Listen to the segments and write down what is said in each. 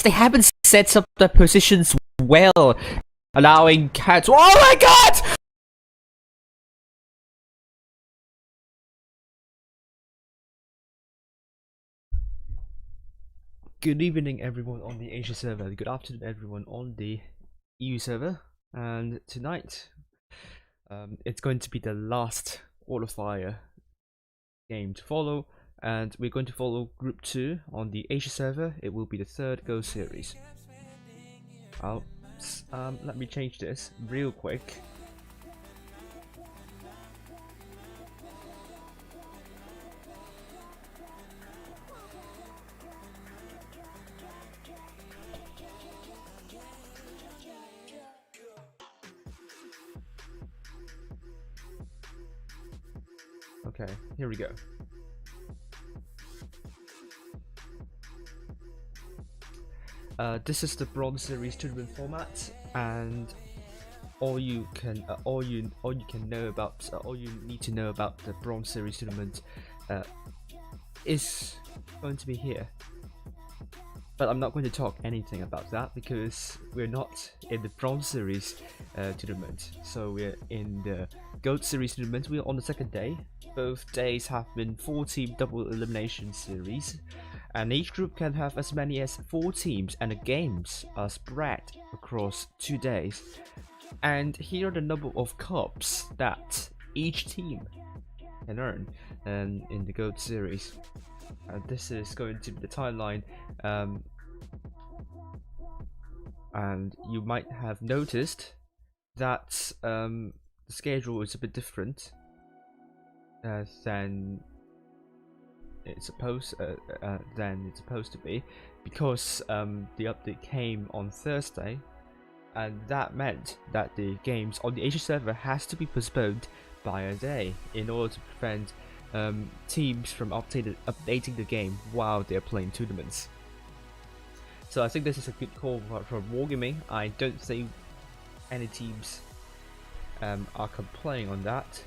they haven't set up the positions well, allowing cats. Oh my god! Good evening, everyone on the Asia server. Good afternoon, everyone on the EU server. And tonight, it's going to be the last qualifier game to follow, and we're going to follow Group 2 on the Asia server. It will be the third Go series. Let me change this real quick. Okay, here we go. This is the Bronze Series tournament format, and all you need to know about the Bronze Series tournament is going to be here. But I'm not going to talk anything about that because we're not in the Bronze Series tournament. So we're in the Gold Series tournament. We're on the second day. Both days have been 4-team double elimination series, and each group can have as many as 4 teams, and the games are spread across 2 days. And here are the number of cups that each team can earn in the Gold Series. This is going to be the timeline, and you might have noticed that the schedule is a bit different than it's supposed to be, because the update came on Thursday, and that meant that the games on the Asia server has to be postponed by a day in order to prevent teams from updating the game while they're playing tournaments. So I think this is a good call from Wargaming. I don't think any teams are complaining on that.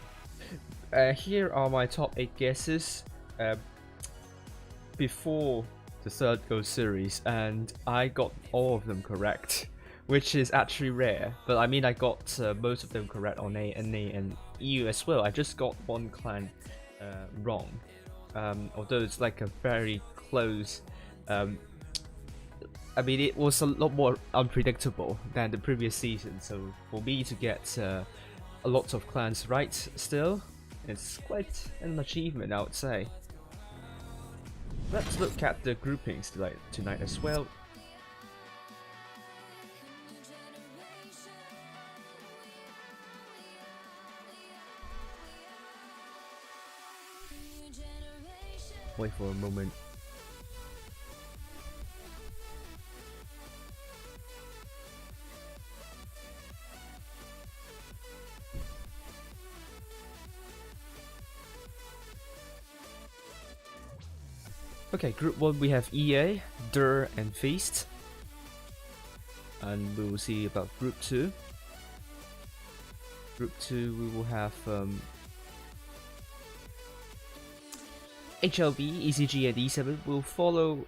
Here are my top 8 guesses before the third Go series, and I got all of them correct, which is actually rare. But I mean, I got most of them correct on NA and EU as well. I just got one clan wrong, although it's like a very close. I mean, it was a lot more unpredictable than the previous season, so for me to get a lot of clans right still, it's quite an achievement, I would say. Let's look at the groupings tonight as well. Wait for a moment. Okay, Group 1 we have EA, DUR and Feast. And we will see about Group 2. Group 2 we will have HLV, ECG and E7 will follow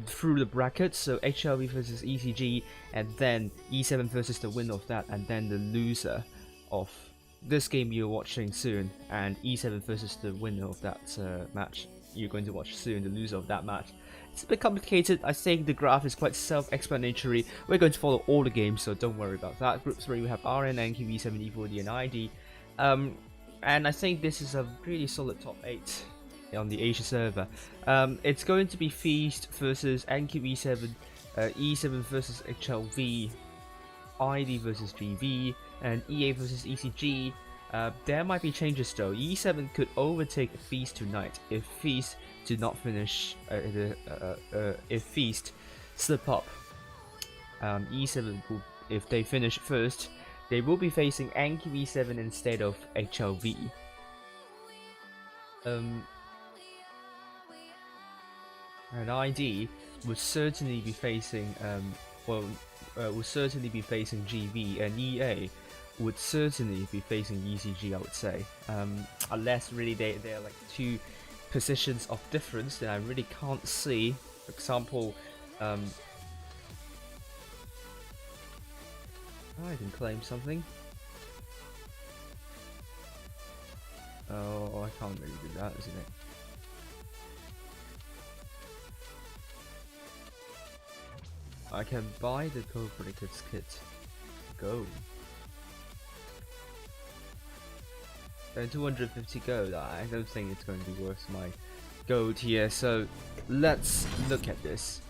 through the brackets, so HLV versus ECG, and then E7 versus the winner of that, and then the loser of this game you're watching soon, and E7 versus the winner of that match you're going to watch soon, the loser of that match. It's a bit complicated. I think the graph is quite self-explanatory. We're going to follow all the games, so don't worry about that. Group 3 we have RN, NQ, E7, E4D and ID, and I think this is a really solid top 8 on the Asia server. It's going to be Feast versus NQ, E7 versus HLV, ID versus GV, and EA versus ECG. There might be changes though. E7 could overtake Feast tonight if Feast did not finish. If Feast slip up, E7 will, if they finish first, they will be facing NQ7 instead of HLV. And ID would certainly be facing GV, and EA would certainly be facing ECG, I would say, unless really they're like 2 positions of difference that I really can't see. For example, I can claim something. Oh, I can't really do that, isn't it? I can buy the Code Predictors kit. Go. And 250 gold. I don't think it's going to be worth my gold here. So let's look at this.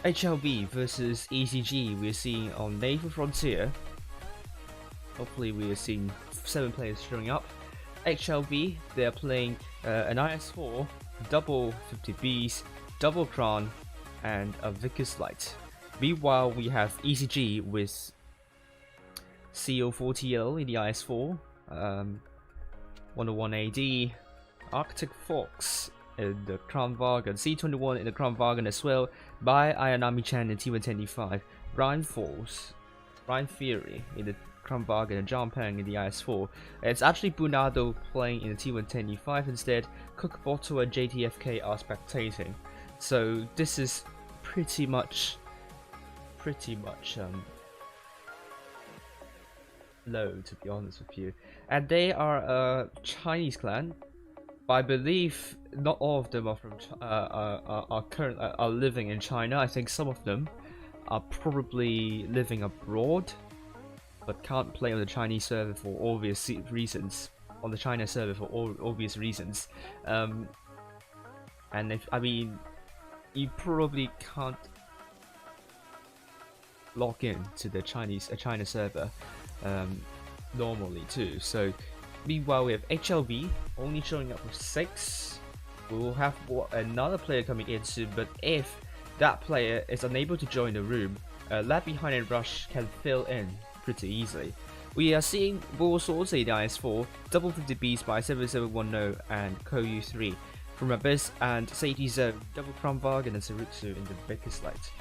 HLB versus ECG. We're seeing on Naval Frontier. Hopefully, we are seeing 7 players showing up. HLB, they're playing an IS-4, double 50Bs, double Kron, and a Vickers Light. Meanwhile, we have ECG with CO4TL in the IS-4, 101 AD, Arctic Fox in the Crown Wagon, C21 in the Crown Wagon as well, by Ayanami Chan in T125, Ryan Force, Ryan Fury in the Crown Wagon, and John Peng in the IS-4. It's actually Bunado playing in the T125 instead. Cook Bottle and JTFK are spectating. So this is pretty much low, to be honest with you. And they are a Chinese clan. But I believe not all of them are from are living in China. I think some of them are probably living abroad, but can't play on the Chinese server for obvious reasons. On the China server for obvious reasons. And if you probably can't log in to the China server normally too. So meanwhile, we have HLV only showing up with 6. We will have another player coming in soon, but if that player is unable to join the room, Left Behind and Rush can fill in pretty easily. We are seeing Bull Swords in the IS-4, double 50Bs by 7710 and KOU3 from Abyss, and Safety Zone, double Crown Wagon and Sarutsu in the Vickers Light.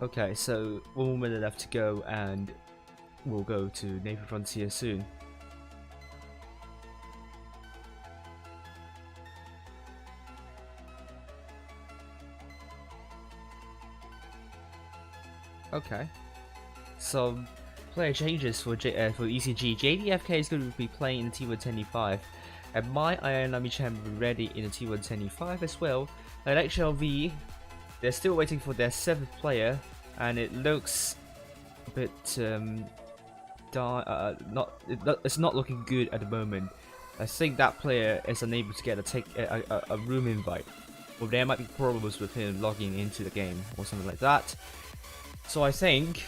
Okay, so 1 more minute left to go, and we'll go to Naval Frontier soon. Okay, so player changes for ECG. JDFK is going to be playing in the T125, and my Ayanami Chan will be ready in the T125 as well. And HLV, they're still waiting for their 7th player, and it looks a bit it's not looking good at the moment. I think that player is unable to get a room invite, or there might be problems with him logging into the game or something like that. So I think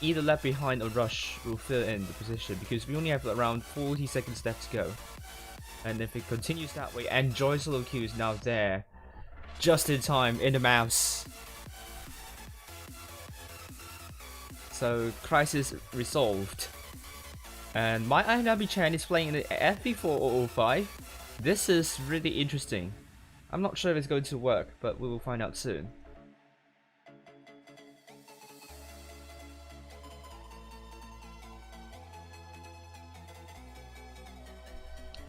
either Left Behind or Rush will fill in the position, because we only have around 40 seconds left to go. And if it continues that way, and Joy Solo Q is now there, just in time, in the mouse. So, crisis resolved. And my Ayanami Chan is playing in the FV4005. This is really interesting. I'm not sure if it's going to work, but we will find out soon.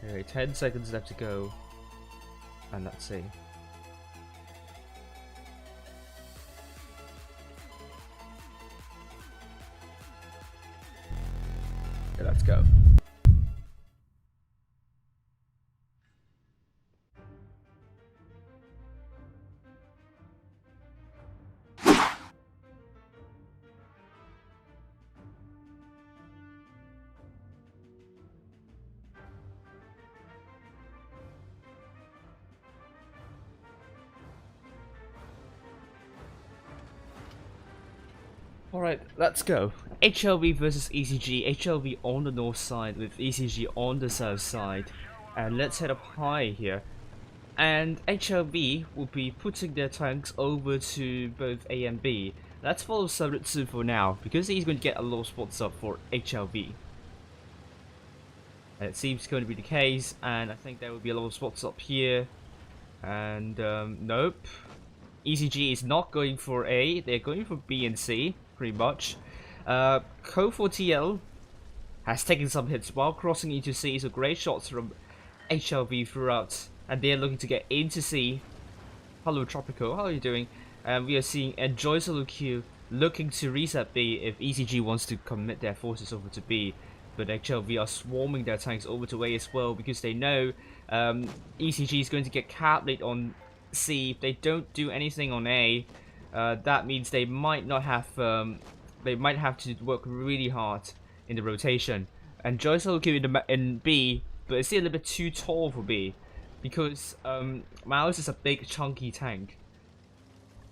Okay, 10 seconds left to go. And let's see. Okay, let's go. Alright, let's go. HLV versus ECG. HLV on the north side with ECG on the south side. And let's head up high here. and HLV will be putting their tanks over to both A and B. Let's follow Sarutsu for now, because he's going to get a lot of spots up for HLV. And it seems going to be the case, and I think there will be a lot of spots up here. And nope. ECG is not going for A, they're going for B and C, pretty much. Co4TL has taken some hits while crossing into C, so great shots from HLV throughout. And they're looking to get into C. Hello Tropico, how are you doing? And we are seeing Enjoy Solo Q looking to reset B if ECG wants to commit their forces over to B. But HLV are swarming their tanks over to A as well, because they know ECG is going to get captured on C. If they don't do anything on A, that means they might not have they might have to work really hard in the rotation. Enjoy Solo Q in B, but it's still a little bit too tall for B, because Mouse is a big chunky tank,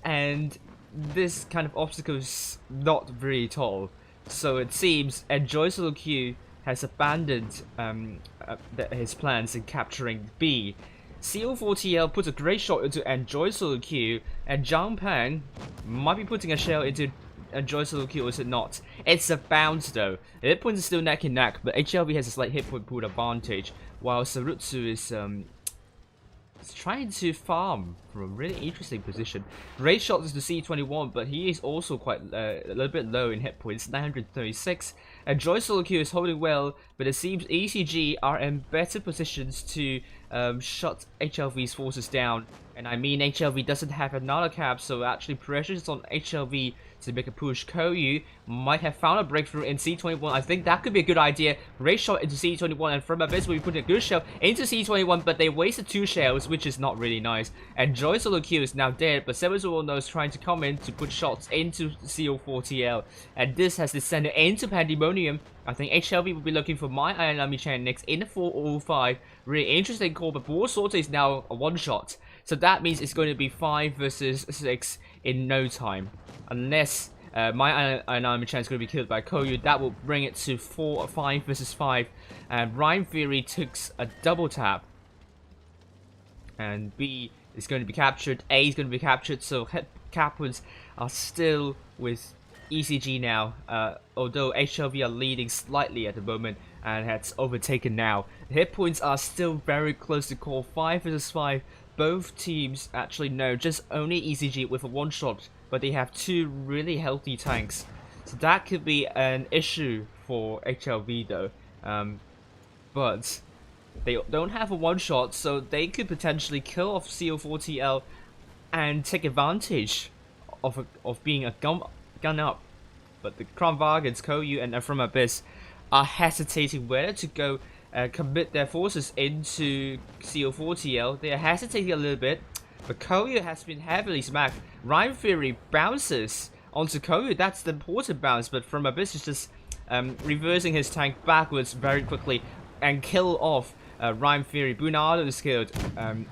and this kind of obstacle is not very tall. So it seems Enjoy Solo Q has abandoned his plans in capturing B. CO4TL puts a great shot into Enjoy Solo Q, and Zhang Pan might be putting a shell into Enjoy Solo Q, or is it not? It's a bounce though. The hit points are still neck and neck, but HLV has a slight hit point pool advantage, while Sarutsu is trying to farm from a really interesting position. Great shots is to C21, but he is also quite a little bit low in hit points, 936. Enjoy Solo Q is holding well, but it seems ECG are in better positions to shut HLV's forces down. And I mean, HLV doesn't have another cap, so actually pressure is on HLV to make a push. Koyu might have found a breakthrough in C21. I think that could be a good idea. Great shot into C21, and from Abyss will be putting a good shell into C21, but they wasted 2 shells, which is not really nice. Enjoy Solo Q is now dead, but 701 is trying to come in to put shots into CO4TL, and this has descended into Pandemonium. I think HLV will be looking for My Iron Army Chan next in 405. Really interesting call, but Warsorter is now a one-shot. So that means it's going to be 5 versus 6 in no time. Unless My Iron Army Chan is going to be killed by Koyu, that will bring it to 5 versus 5. And Rhyme Theory takes a double tap. And B is going to be captured, A is going to be captured, so cap points are still with ECG now, although HLV are leading slightly at the moment and has overtaken now. Hit points are still very close to call, 5 versus 5. Both teams actually know just only ECG with a one-shot, but they have 2 really healthy tanks. So that could be an issue for HLV though. But they don't have a one-shot, so they could potentially kill off CO4TL and take advantage of being a gun up. But the Kronwagens, Koyu, and From Abyss are hesitating whether to go commit their forces into CO4TL. They are hesitating a little bit, but Koyu has been heavily smacked. Rhyme Theory bounces onto Koyu, that's the important bounce, but From Abyss is just reversing his tank backwards very quickly and kill off Rhyme Theory. Bunado is killed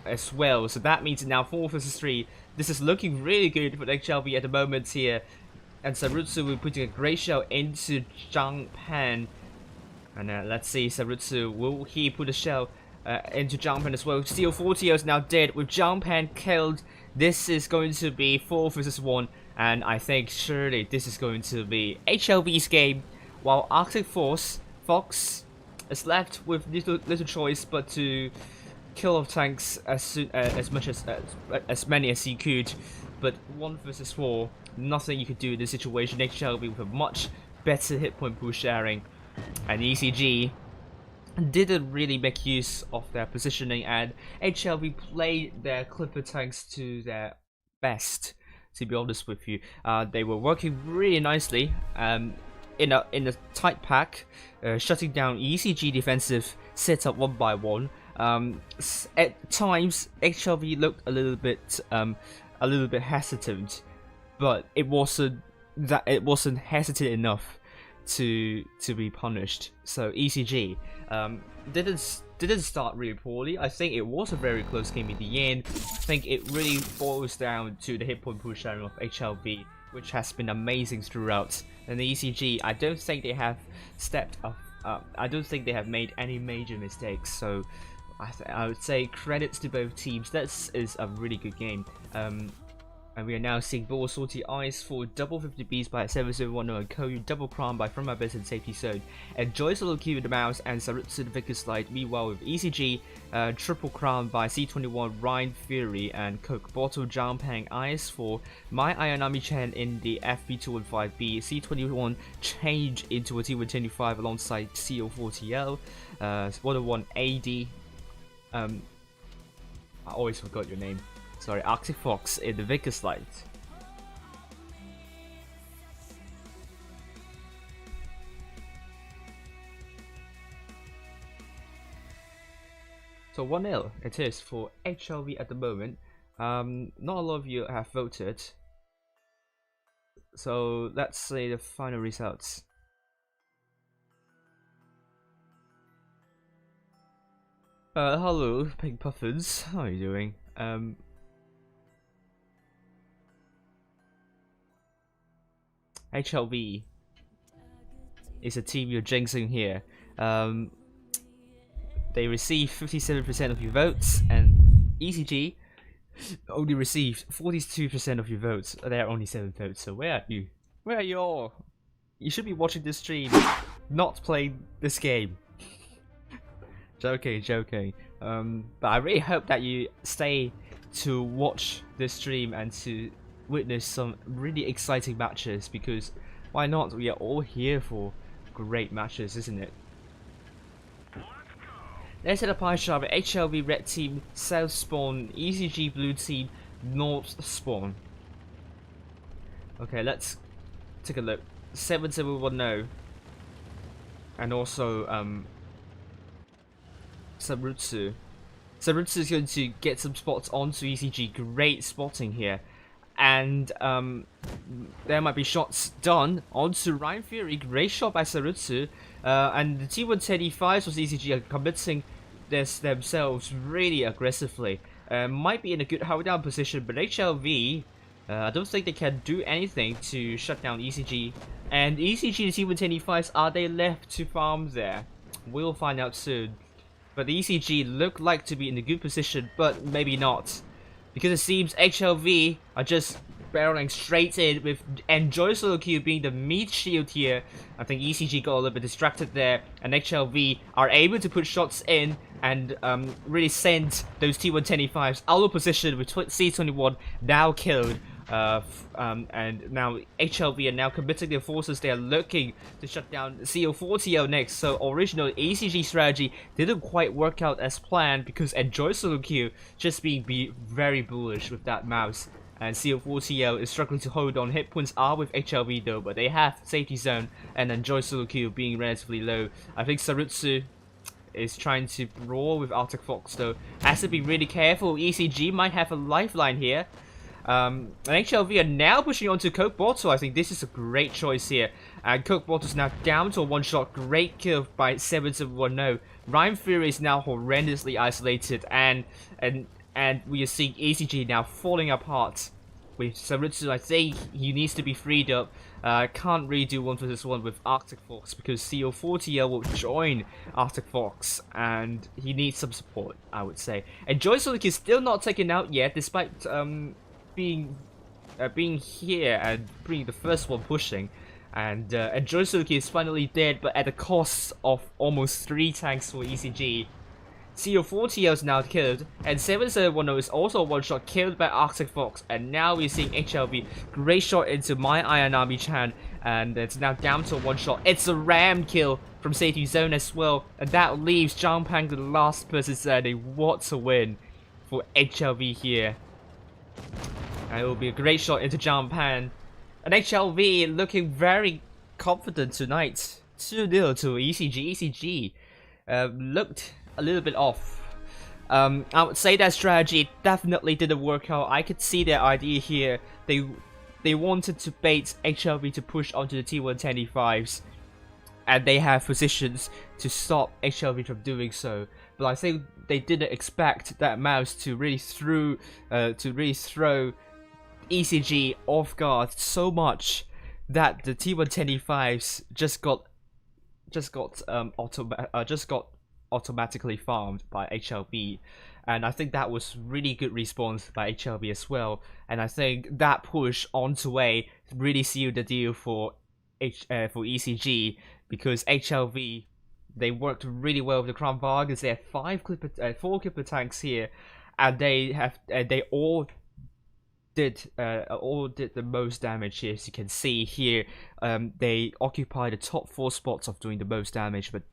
as well, so that means now 4 versus 3. This is looking really good for HLV at the moment here. And Sarutsu will be putting a great shell into Zhang Pan. And let's see, Sarutsu, will he put a shell into Zhang Pan as well? CO4TL is now dead with Zhang Pan killed. This is going to be 4 versus 1. And I think surely this is going to be HLV's game. While Arctic Force, Fox is left with little choice but to kill off tanks as many as he could. But 1 versus 4, nothing you could do in this situation. HLV with a much better hit point pool sharing, and ECG didn't really make use of their positioning, and HLV played their Clipper tanks to their best, to be honest with you. They were working really nicely in a tight pack, shutting down ECG defensive setup one by one. At times HLV looked a little bit hesitant, but it wasn't hesitant enough to be punished. So ECG didn't start really poorly. I think it was a very close game in the end. I think it really boils down to the hit point pool sharing of HLV, which has been amazing throughout. And the ECG, I don't think they have stepped up. I don't think they have made any major mistakes. So I would say credits to both teams. This is a really good game. And we are now seeing Ball Salty Ice for double 50Bs by 7010 and Koyu double crown by From Abyss and Safety Zone. And Joy Solo Q with the mouse and Sarutsu the Vickers Slide. Meanwhile with ECG, triple crown by C21 Ryan Fury and Coke Bottle Jampang Ice for My Ayanami Chan in the FB215B. C21 change into a T125 alongside CO4TL. 101 AD. I always forgot your name. Sorry, Arctic Fox in the Vickers Light. So 1-0 it is for HLV at the moment. Not a lot of you have voted. So let's say the final results. Hello, Pink Puffins. How are you doing? HLV is a team you're jinxing here. They received 57% of your votes, and ECG only received 42% of your votes. There are only 7 votes, so where are you? Where are you all? You should be watching this stream, not playing this game. Joking. But I really hope that you stay to watch this stream and to witness some really exciting matches, because why not? We are all here for great matches, isn't it? Let's hit a pie chart with HLV red team south spawn, ECG blue team north spawn. Okay, let's take a look. 7710 and also Sarutsu. Sarutsu is going to get some spots onto ECG. Great spotting here. And there might be shots done onto Ryan Fury. Great shot by Sarutsu. And the T135s was ECG are committing this themselves really aggressively. Might be in a good hold down position, but HLV, I don't think they can do anything to shut down ECG. And ECG and T125s, are they left to farm there? We'll find out soon. But the ECG look like to be in a good position, but maybe not. Because it seems HLV are just barreling straight in with Enjoy Solo Q being the meat shield here. I think ECG got a little bit distracted there, and HLV are able to put shots in and really send those T125s out of position with C21 now killed. And now HLV are now committing their forces. They are looking to shut down CO4TL next. So original ECG strategy didn't quite work out as planned, because Enjoy Solo Q just being very bullish with that mouse. And CO4TL is struggling to hold on. Hit points are with HLV though, but they have Safety Zone and Enjoy Solo Q being relatively low. I think Sarutsu is trying to brawl with Arctic Fox though. Has to be really careful. ECG might have a lifeline here. And HLV are now pushing on to Coke Bottle. I think this is a great choice here. And Coke Bottle is now down to a one shot. Great kill by 7710. Ryan Fury is now horrendously isolated, and we are seeing ECG now falling apart. With Sarutsu, I think he needs to be freed up. Can't really do 1 vs 1 with Arctic Fox, because CO4TL will join Arctic Fox, and he needs some support, I would say. And Joy Sonic is still not taken out yet, despite being here and being the first one pushing. And Joy Sonic is finally dead, but at the cost of almost 3 tanks for ECG. CO4TL is now killed, and 7710 is also one shot killed by Arctic Fox. And now we're seeing HLV. Great shot into My Ayanami Chan, and it's now down to one shot. It's a ram kill from Safety Zone as well, and that leaves Jampang the last person standing. What a win for HLV here. And it will be a great shot into Jampang. And HLV looking very confident tonight. 2-0 to ECG. ECG looked a little bit off. I would say that strategy definitely didn't work out. I could see their idea here. They wanted to bait HLV to push onto the T125s, and they have positions to stop HLV from doing so. But I think they didn't expect that mouse to really throw ECG off guard so much that the T125s just got automatically farmed by HLB, and I think that was really good response by HLB as well. And I think that push onto A really sealed the deal for ECG, because HLV, they worked really well with the Crown Bargains. They had four Clipper tanks here, and they all did the most damage here. As you can see here, they occupy the top 4 spots of doing the most damage, but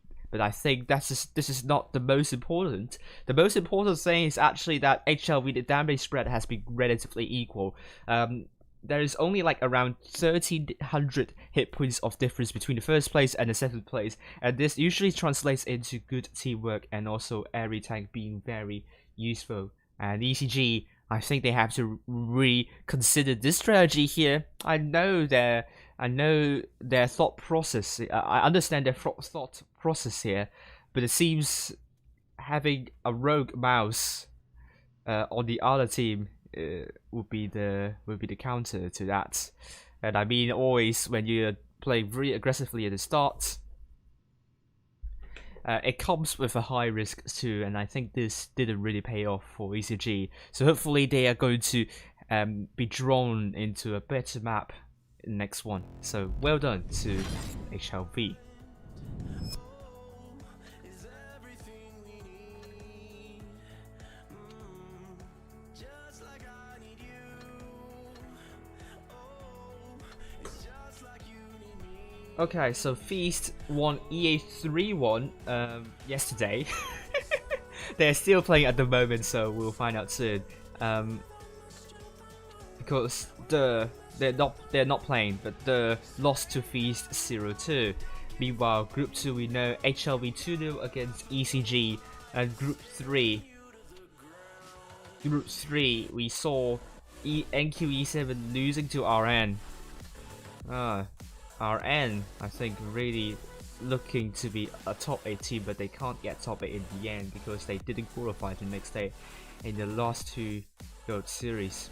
I think this is not the most important. The most important thing is actually that HLV, the damage spread has been relatively equal. There is only like around 1,300 hit points of difference between the first place and the second place, and this usually translates into good teamwork and also every tank being very useful. And ECG, I think they have to reconsider this strategy here. I know their thought process. I understand their thought process here, but it seems having a rogue mouse on the other team would be the counter to that. And I mean, always when you're playing very aggressively at the start, it comes with a high risk too, and I think this didn't really pay off for ECG. So hopefully they are going to be drawn into a better map in the next one. So well done to HLV. Okay, so Feast won EA 3-1 yesterday. They're still playing at the moment, so we'll find out soon. Because they're not playing, but the lost to Feast 0-2. Meanwhile, Group 2 we know HLV 2-0 against ECG, and Group 3 we saw NQE7 losing to RN. RN, I think, really looking to be a top 8 team, but they can't get top 8 in the end because they didn't qualify the next day in the last 2 Gold Series.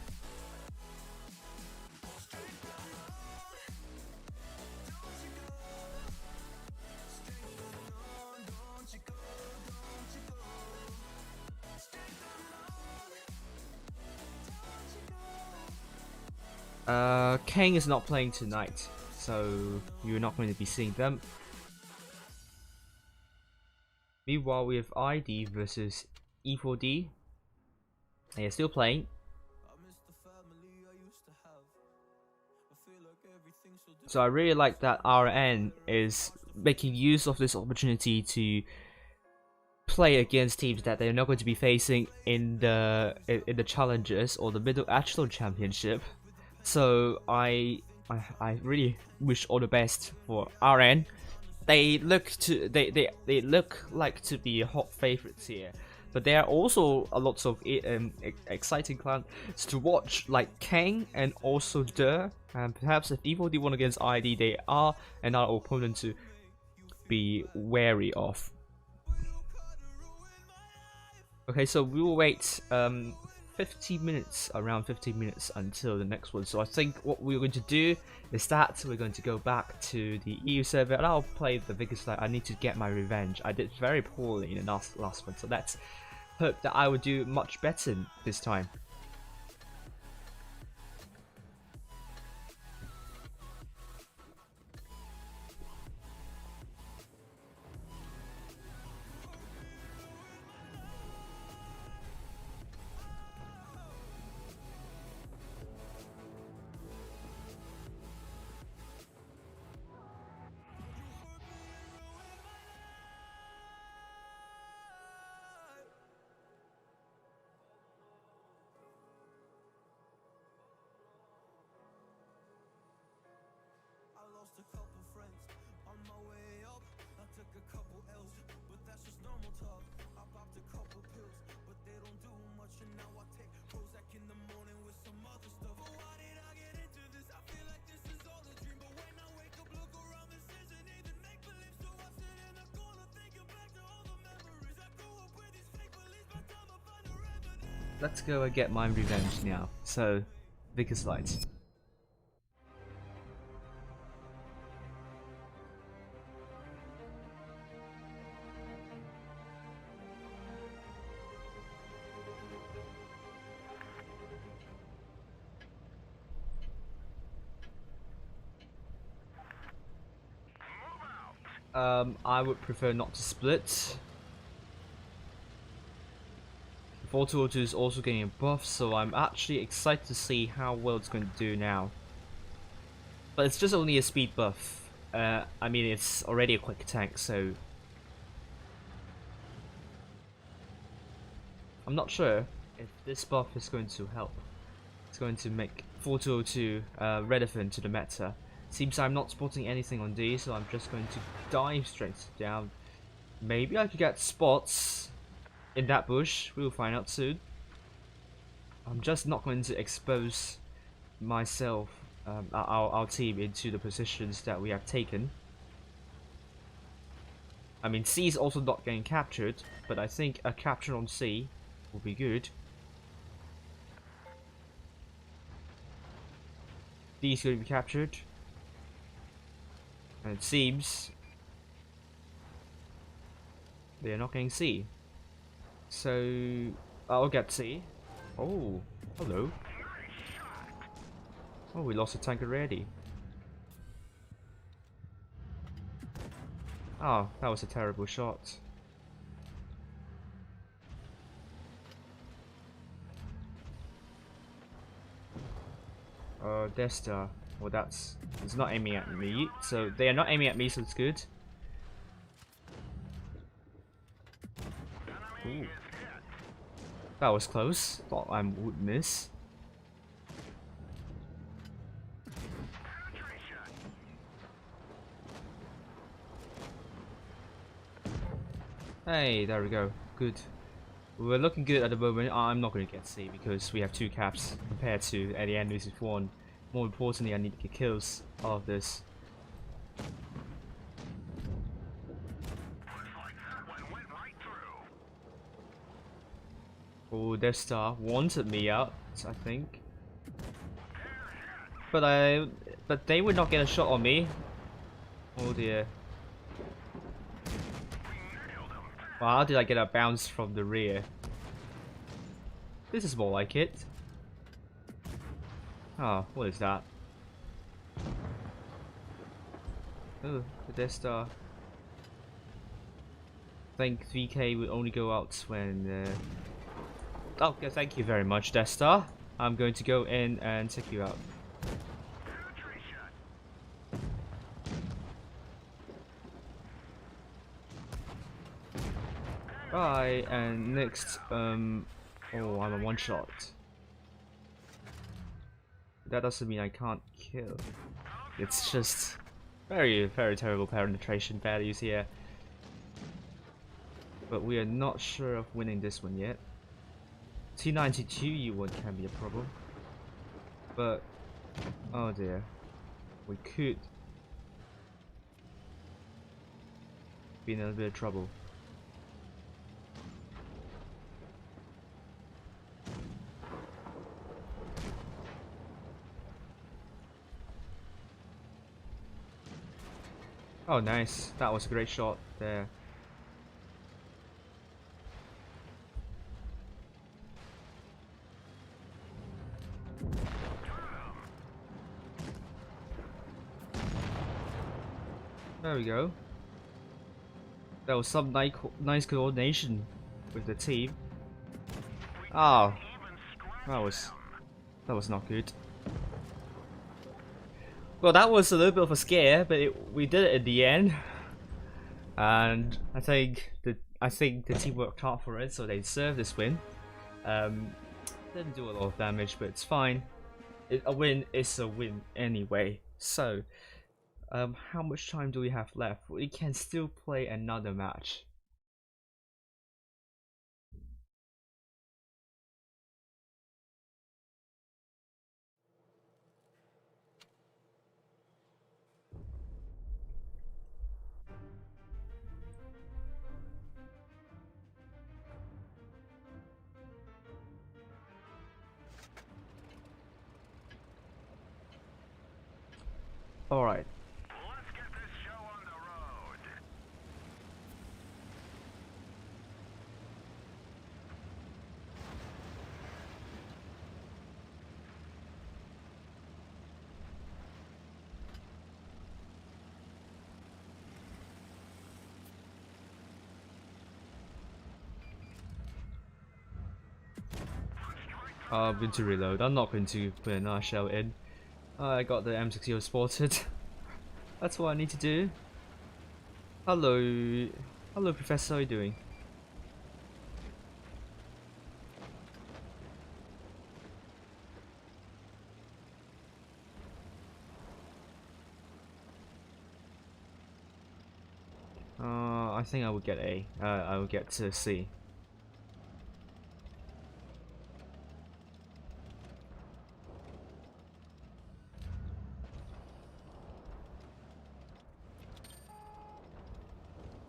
Kang is not playing tonight, so you're not going to be seeing them. Meanwhile, we have ID versus E4D. They are still playing. So I really like that RN is making use of this opportunity to play against teams that they're not going to be facing in the Challengers or the Middle Echelon Championship. So I really wish all the best for RN. They look like to be hot favorites here, but there are also a lot of exciting clans to watch, like Kang and also Der. And perhaps if E4D won against ID, they are another opponent to be wary of. Okay, so we will wait 15 minutes, around 15 minutes until the next one. So I think what we're going to do is that we're going to go back to the EU server and I'll play the biggest side. I need to get my revenge. I did very poorly in the last one, so let's hope that I will do much better this time. Let's go and get my revenge now. So, biggest lights. I would prefer not to split. 4202 is also getting a buff, so I'm actually excited to see how well it's going to do now. But it's just only a speed buff. I mean, it's already a quick attack, so I'm not sure if this buff is going to help. It's going to make 4202 relevant to the meta. Seems I'm not spotting anything on D, so I'm just going to dive straight down. Maybe I could get spots in that bush. We'll find out soon. I'm just not going to expose myself, our team, into the positions that we have taken. I mean, C is also not getting captured, but I think a capture on C will be good. D is going to be captured. And it seems they are not getting C. So I'll get C. Oh, hello. Oh, we lost a tank already. Oh, that was a terrible shot. Death Star. Well, it's not aiming at me, so they are not aiming at me, so it's good. Ooh. That was close. Thought I would miss. Hey, there we go. Good. We're looking good at the moment. I'm not going to get C because we have 2 caps compared to at the end with 1. More importantly, I need to get kills out of this. Oh, Death Star wanted me out, I think. But they would not get a shot on me. Oh dear. Well, how did I get a bounce from the rear? This is more like it. Oh, what is that? Oh, the Death Star. I think VK would only go out when... Oh, yeah, thank you very much, Death Star. I'm going to go in and take you out. Bye, and next, oh, I'm a one-shot. That doesn't mean I can't kill. It's just very, very terrible penetration values here. But we are not sure of winning this one yet. T92 U1 can be a problem. But, oh dear. We could be in a bit of trouble. Oh nice, that was a great shot there. There we go. There was some nice coordination with the team. Oh, that was not good. Well, that was a little bit of a scare, but we did it in the end, and I think the team worked hard for it, so they deserve this win. Didn't do a lot of damage, but it's fine. A win is a win anyway. So, how much time do we have left? We can still play another match. Alright. Let's get this show on the road. I'm going to reload. I'm not going to put another shell in. I got the M60 spotted. That's what I need to do. Hello. Hello, Professor. How are you doing? I think I would get A. I would get to C.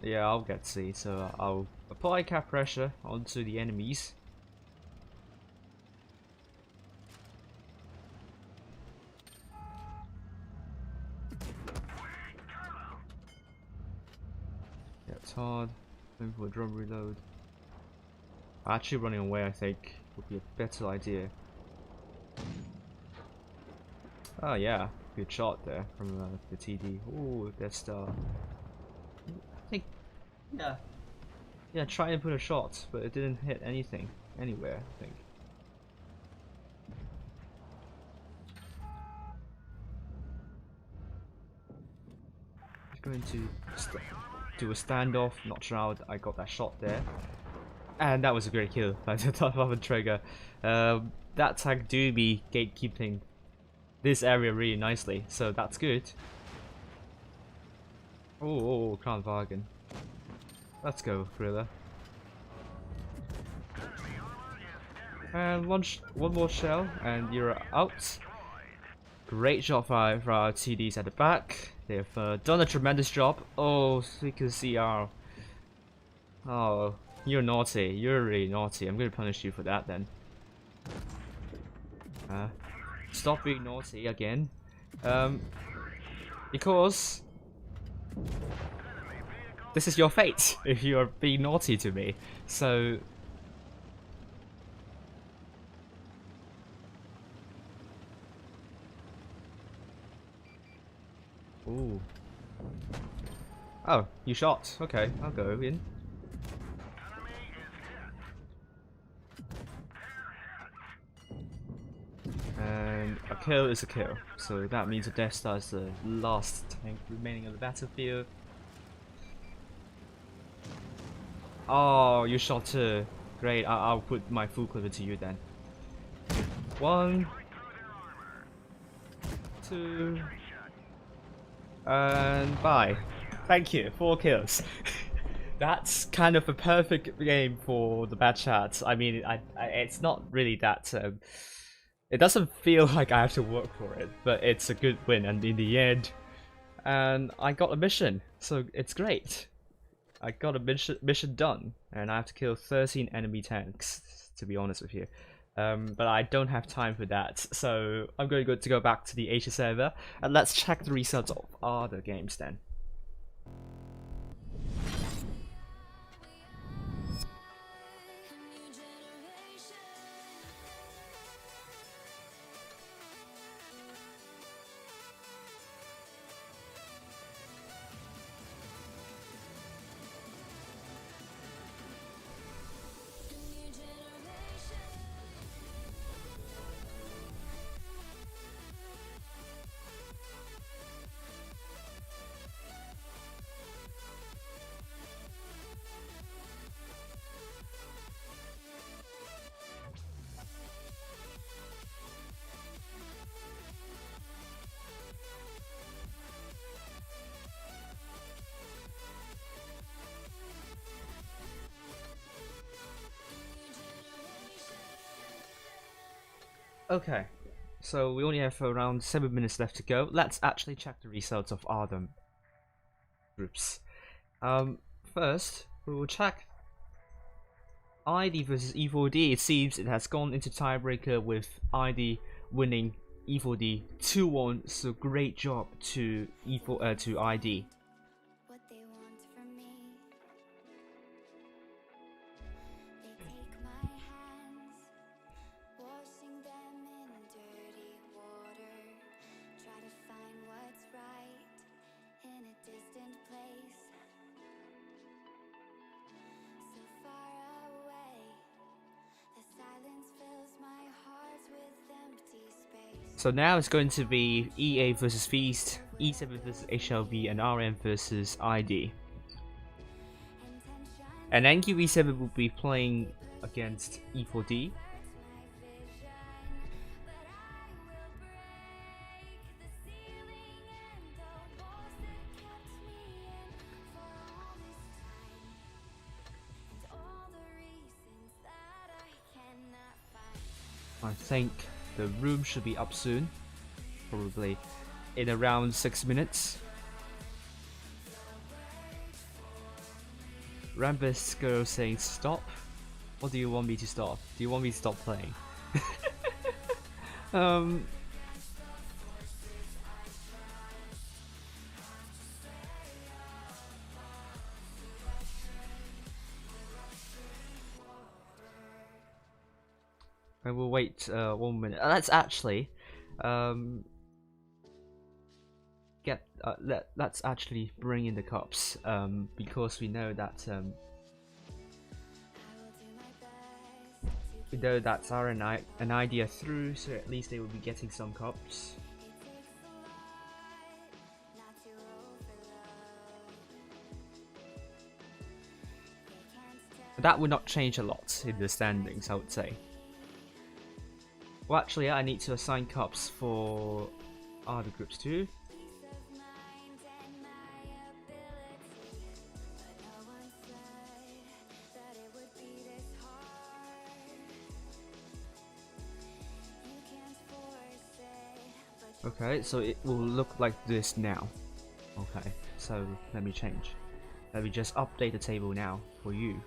Yeah, I'll get C, so I'll apply cap pressure onto the enemies. Yeah, it's hard. Going for a drum reload. Actually running away, I think, would be a better idea. Oh yeah, good shot there from the TD. Ooh, Death Star. I think, yeah. Yeah, try and put a shot, but it didn't hit anything, anywhere, I think. Just going to do a standoff, not sure how I got that shot there. And that was a great kill by the top of a trigger. That tank do be gatekeeping this area really nicely, so that's good. Oh, can't bargain. Let's go, Gorilla. And one more shell, and you're out. Great job for our TDs at the back. They've done a tremendous job. Oh, we can see our... Oh, you're naughty. You're really naughty. I'm gonna punish you for that then. Stop being naughty again. Because... this is your fate if you are being naughty to me. So... Ooh. Oh, you shot. Okay, I'll go in. And a kill is a kill, so that means the Death Star is the last tank remaining on the battlefield. Oh, you shot too. Great, I'll put my full clip to you then. 1, 2, and bye. Thank you, 4 kills. That's kind of a perfect game for the bad chat. I mean, it's not really that... it doesn't feel like I have to work for it, but it's a good win, and in the end... And I got a mission, so it's great. I got a mission done, and I have to kill 13 enemy tanks, to be honest with you. But I don't have time for that, so I'm going to go back to the Asia server, and let's check the results of other games then. Okay, so we only have around 7 minutes left to go. Let's actually check the results of other groups. First, we will check ID versus E4D. It seems it has gone into tiebreaker with ID winning E4D 2-1. So great job to to ID. What they want from me. They take my hands, washing them in dirty water. Try to find what's right in a distant place. So far away, the silence fills my heart. So now it's going to be EA versus Feast, E7 versus HLV, and RM versus ID. And NQV7 will be playing against E4D. I think the room should be up soon, probably in around 6 minutes. Rambus girl saying stop. What do you want me to stop? Do you want me to stop playing? I will wait 1 minute. Let's actually let's actually bring in the cups because we know that that's an idea through, so at least they will be getting some cups. That would not change a lot in the standings, I would say. Well, actually, I need to assign cups for other groups too. Okay, so it will look like this now. Okay, so let me change. Let me just update the table now for you.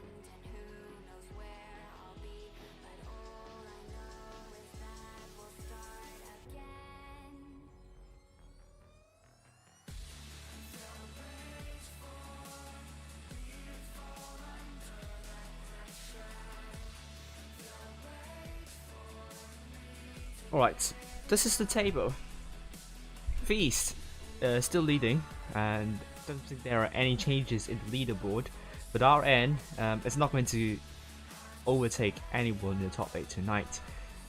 Alright, this is the table. Feast still leading, and don't think there are any changes in the leaderboard, but RN is not going to overtake anyone in the top 8 tonight.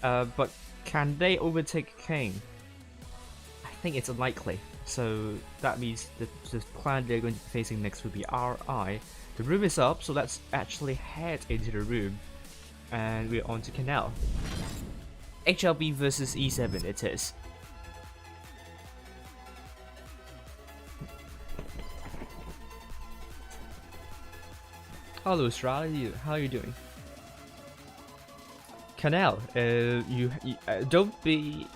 But can they overtake King? I think it's unlikely, so that means the clan they're going to be facing next will be RI. The room is up, so let's actually head into the room, and we're on to Canal. HLB versus E7 it is. Hello Strala, how are you doing? Canal, you don't be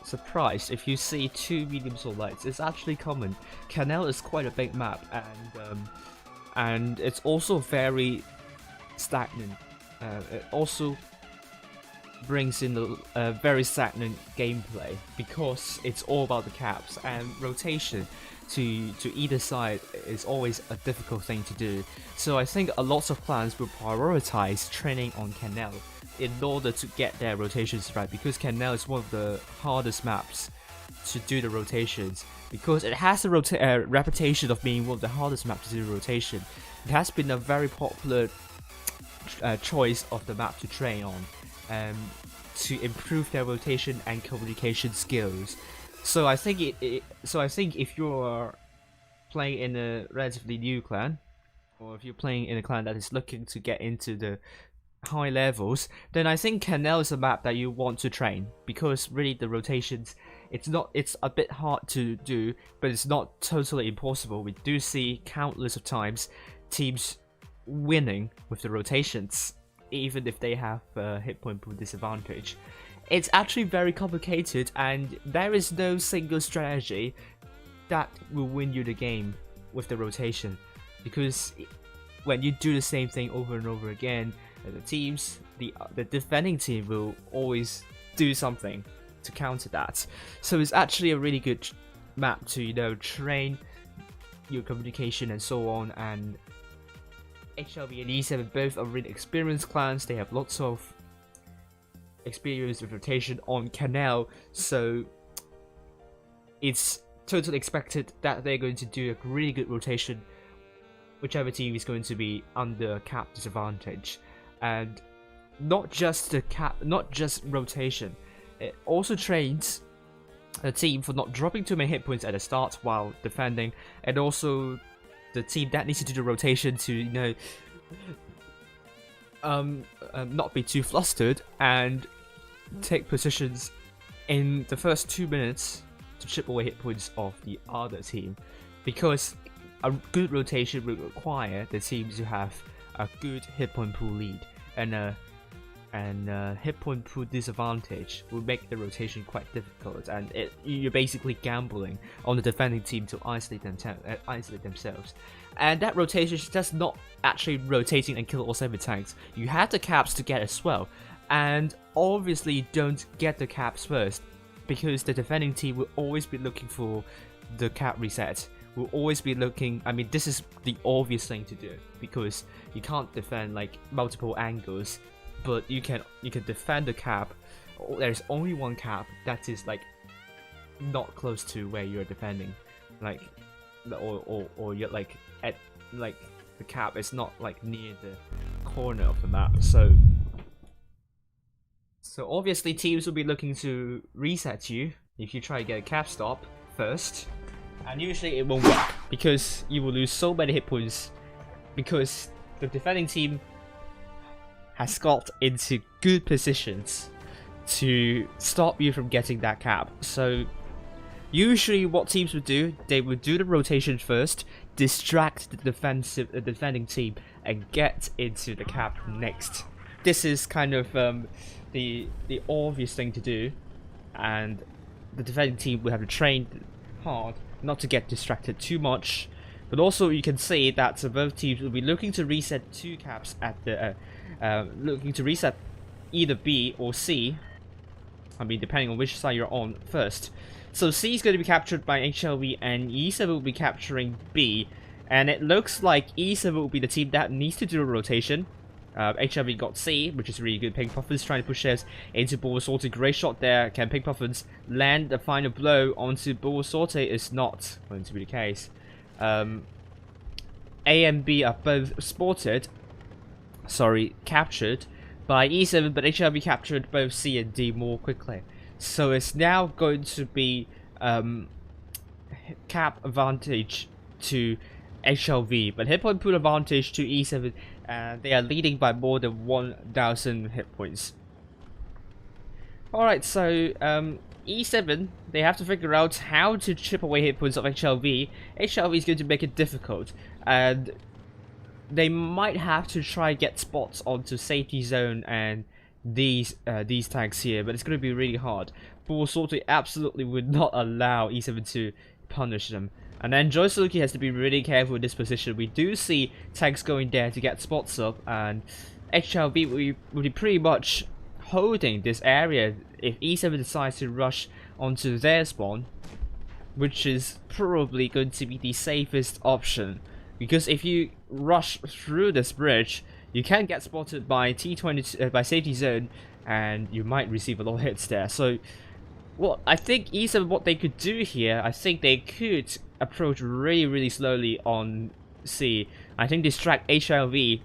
surprised if you see 2 medium soul lights. It's actually common. Canal is quite a big map, and it's also very stagnant. It also brings in a very stagnant gameplay because it's all about the caps, and rotation to either side is always a difficult thing to do. So I think a lot of clans will prioritize training on Canal in order to get their rotations right, because Canal is one of the hardest maps to do the rotations, because it has a reputation of being one of the hardest maps to do rotation. It has been a very popular choice of the map to train on, to improve their rotation and communication skills. So I think if you're playing in a relatively new clan, or if you're playing in a clan that is looking to get into the high levels, then I think Canal is a map that you want to train, because really the rotations, it's a bit hard to do, but it's not totally impossible. We do see countless of times teams winning with the rotations, even if they have a hit point pool disadvantage. It's actually very complicated, and there is no single strategy that will win you the game with the rotation, because when you do the same thing over and over again, the defending team will always do something to counter that. So it's actually a really good map to train your communication and so on. And HLB and E7 both are really experienced clans. They have lots of experience with rotation on Canal, so it's totally expected that they're going to do a really good rotation, whichever team is going to be under cap disadvantage. And not just rotation, it also trains the team for not dropping too many hit points at the start while defending, and also the team that needs to do the rotation to, you know, not be too flustered and take positions in the first 2 minutes to chip away hit points of the other team, because a good rotation will require the team to have a good hit point pool lead, and hit point pool disadvantage will make the rotation quite difficult, and you're basically gambling on the defending team to isolate themselves. And that rotation is just not actually rotating and kill all 7 tanks. You have the caps to get as well, and obviously you don't get the caps first, because the defending team will always be looking for the cap reset. Will always be looking. I mean, this is the obvious thing to do, because you can't defend like multiple angles, but you can defend the cap. There's only one cap that is like not close to where you're defending, like, or you're like at like the cap is not like near the corner of the map. So obviously teams will be looking to reset you if you try to get a cap stop first, and usually it won't work because you will lose so many hit points, because the defending team has got into good positions to stop you from getting that cap. So usually what teams would do, they would do the rotation first, distract the defending team, and get into the cap next. This is kind of the obvious thing to do, and the defending team will have to train hard not to get distracted too much. But also you can see that both teams will be looking to reset 2 caps at the looking to reset either B or C. I mean, depending on which side you're on first. So C is going to be captured by HLV, and E7 will be capturing B. And it looks like E7 will be the team that needs to do a rotation. HLV got C, which is really good. Pink Puffins trying to push theirs into Bull Sorte. Great shot there. Can Pink Puffins land the final blow onto Bull Sorte? Is not going to be the case. A and B are both captured by E7, but HLV captured both C and D more quickly. So it's now going to be cap advantage to HLV, but hit point pool advantage to E7, and they are leading by more than 1,000 hit points. Alright, so E7, they have to figure out how to chip away hit points of HLV. HLV is going to make it difficult, and they might have to try get spots onto safety zone and these tanks here, but it's going to be really hard. Bull Sorte absolutely would not allow E7 to punish them. And then Joy Saluki has to be really careful in this position. We do see tanks going there to get spots up, and HLV will be pretty much holding this area if E7 decides to rush onto their spawn, which is probably going to be the safest option, because if you rush through this bridge, you can get spotted by T20 by safety zone, and you might receive a lot of hits there. So well, I think E7, what they could do here, I think they could approach really slowly on C. I think distract HLV,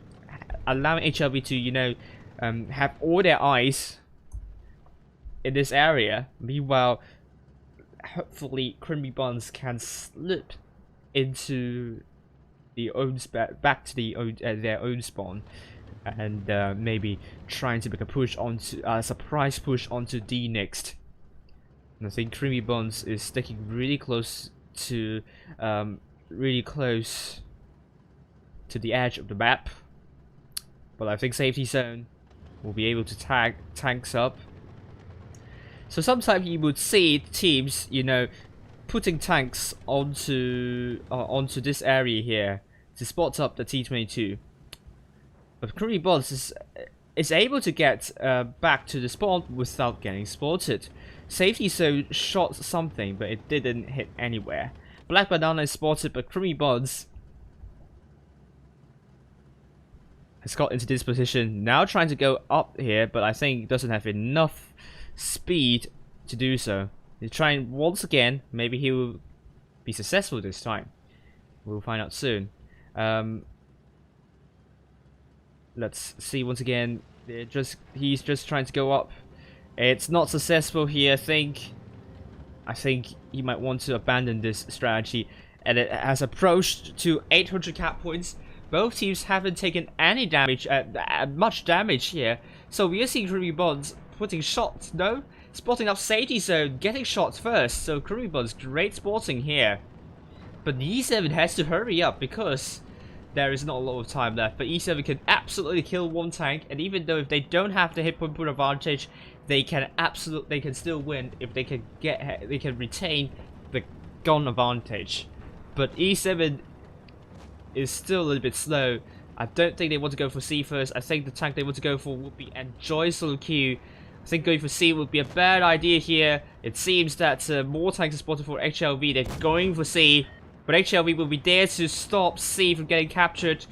allowing HLV to, you know, have all their eyes in this area. Meanwhile, hopefully Creamy Buns can slip into the back to their own spawn, and maybe trying to make a push onto a surprise push onto D next. And I think Creamy Buns is sticking really close to the edge of the map, but I think safety zone will be able to tag tanks up. So sometimes you would see teams, you know, putting tanks onto this area here to spot up the T22, but Creamy Buns is able to get back to the spawn without getting spotted. Safety zone shot something, but it didn't hit anywhere. Black Banana is spotted, but Creamy Buns has got into this position. Now trying to go up here, but I think doesn't have enough speed to do so. He's trying once again. Maybe he will be successful this time. We'll find out soon. Let's see once again. He's just trying to go up. It's not successful here. I think I think he might want to abandon this strategy, and it has approached to 800 cap points. Both teams haven't taken any damage, much damage here, so we are seeing Kirby Bonds putting shots, no? Spotting up safety zone, getting shots first, so Kirby Bonds great spotting here. But E7 has to hurry up because there is not a lot of time left, but E7 can absolutely kill one tank, and even though if they don't have the hit point advantage, they can still win if they can retain the gun advantage. But E7 is still a little bit slow. I don't think they want to go for C first. I think the tank they want to go for would be Enjoy Solo Q. I think going for C would be a bad idea here. It seems that more tanks are spotted for HLV. They're going for C, but HLV will be there to stop C from getting captured.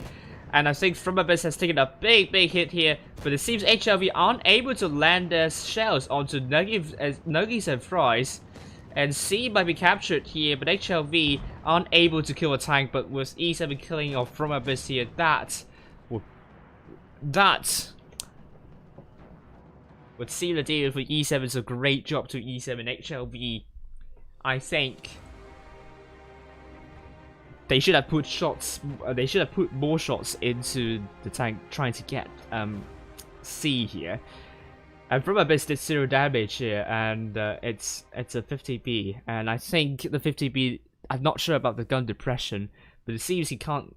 And I think From Abyss has taken a big hit here, but it seems HLV aren't able to land their shells onto Nuggies and Fries. And C might be captured here, but HLV aren't able to kill a tank. But with E7 killing off From Abyss here, that would seal the deal for E7. It's a great job to E7. HLV, I think they should have put shots. They should have put more shots into the tank, trying to get C here. And From Abyss did 0 damage here, and it's a 50B. And I think the 50B, I'm not sure about the gun depression, but it seems he can't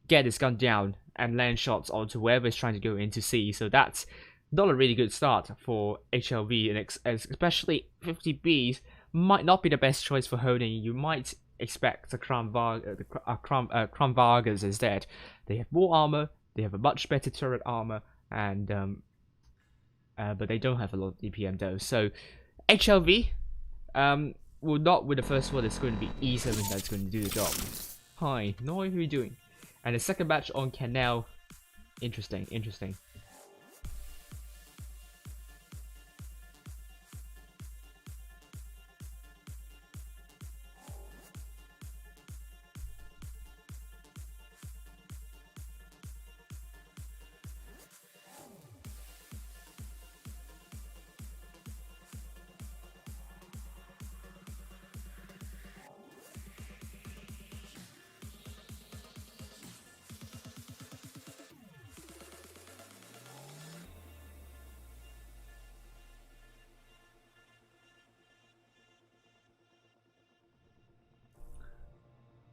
get his gun down and land shots onto whoever is trying to go into C. So that's not a really good start for HLV, and especially 50Bs might not be the best choice for holding. You might expect a Crown Vargas instead. They have more armor, they have a much better turret armor, and but they don't have a lot of DPM though. So HLV will not win the first one. It's going to be E7 that's going to do the job. Hi, Noi, who are you doing? And the second match on Canal. Interesting.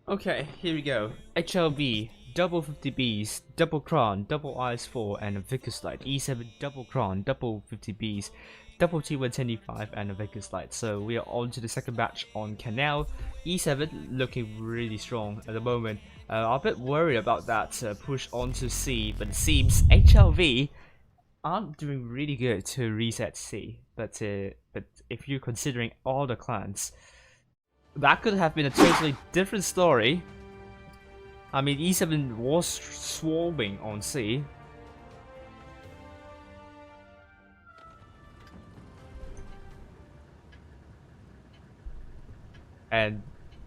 Okay, here we go. HLV, double 50Bs, double Kron, double IS4, and a Vickers Light. E7, double Kron, double 50Bs, double T175, and a Vickers Light. So we are on to the second match on Canal. E7 looking really strong at the moment. I'm a bit worried about that push onto C, but it seems HLV aren't doing really good to reset C. But if you're considering all the clans, that could have been a totally different story. I mean, E7 was swarming on C. And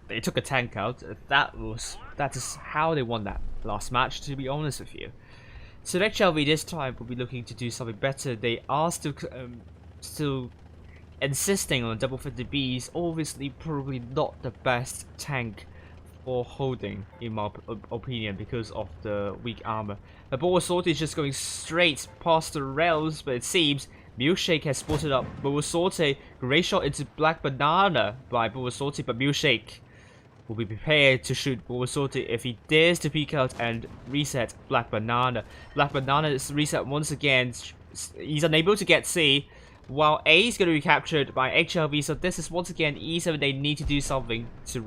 they took a tank out. That is how they won that last match, to be honest with you. So HLV this time will be looking to do something better. They are still insisting on double 50Bs. Obviously probably not the best tank for holding in my opinion because of the weak armor. The Bowasorti is just going straight past the rails, but it seems Milkshake has spotted up Bowasorti. Great shot into Black Banana by Bowasorti, but Milkshake will be prepared to shoot Bowasorti if he dares to peek out and reset Black Banana. Black Banana is reset once again. He's unable to get C, while A is going to be captured by HLV. So this is once again E7. They need to do something to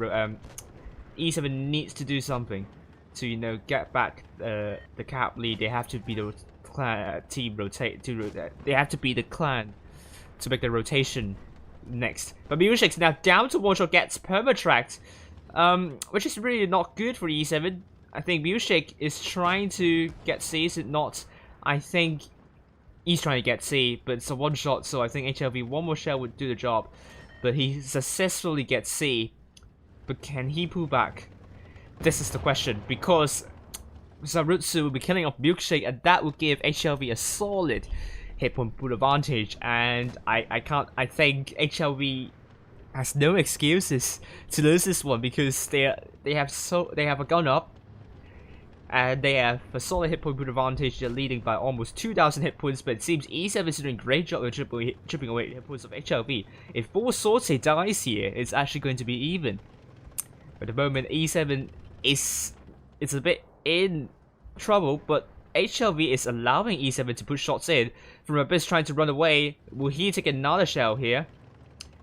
E7 needs to do something to, you know, get back the cap lead. They have to be the clan team rotate to they have to be the clan to make the rotation next. But Milkshake's now down to one shot, gets permatracked, which is really not good for E7. I think Milkshake is trying to get C, is it not? I think he's trying to get C, but it's a one shot, so I think HLV one more shell would do the job. But he successfully gets C. But can he pull back? This is the question, because Zarutsu will be killing off Milkshake, and that will give HLV a solid hit point pool advantage. And I think HLV has no excuses to lose this one because they have a gun up. And they have a solid hit point advantage. They're leading by almost 2,000 hit points, but it seems E7 is doing a great job of chipping away hit points of HLV. If Ball Sorte dies here, it's actually going to be even. But at the moment, E7 is a bit in trouble, but HLV is allowing E7 to push shots in. From Abyss trying to run away, will he take another shell here?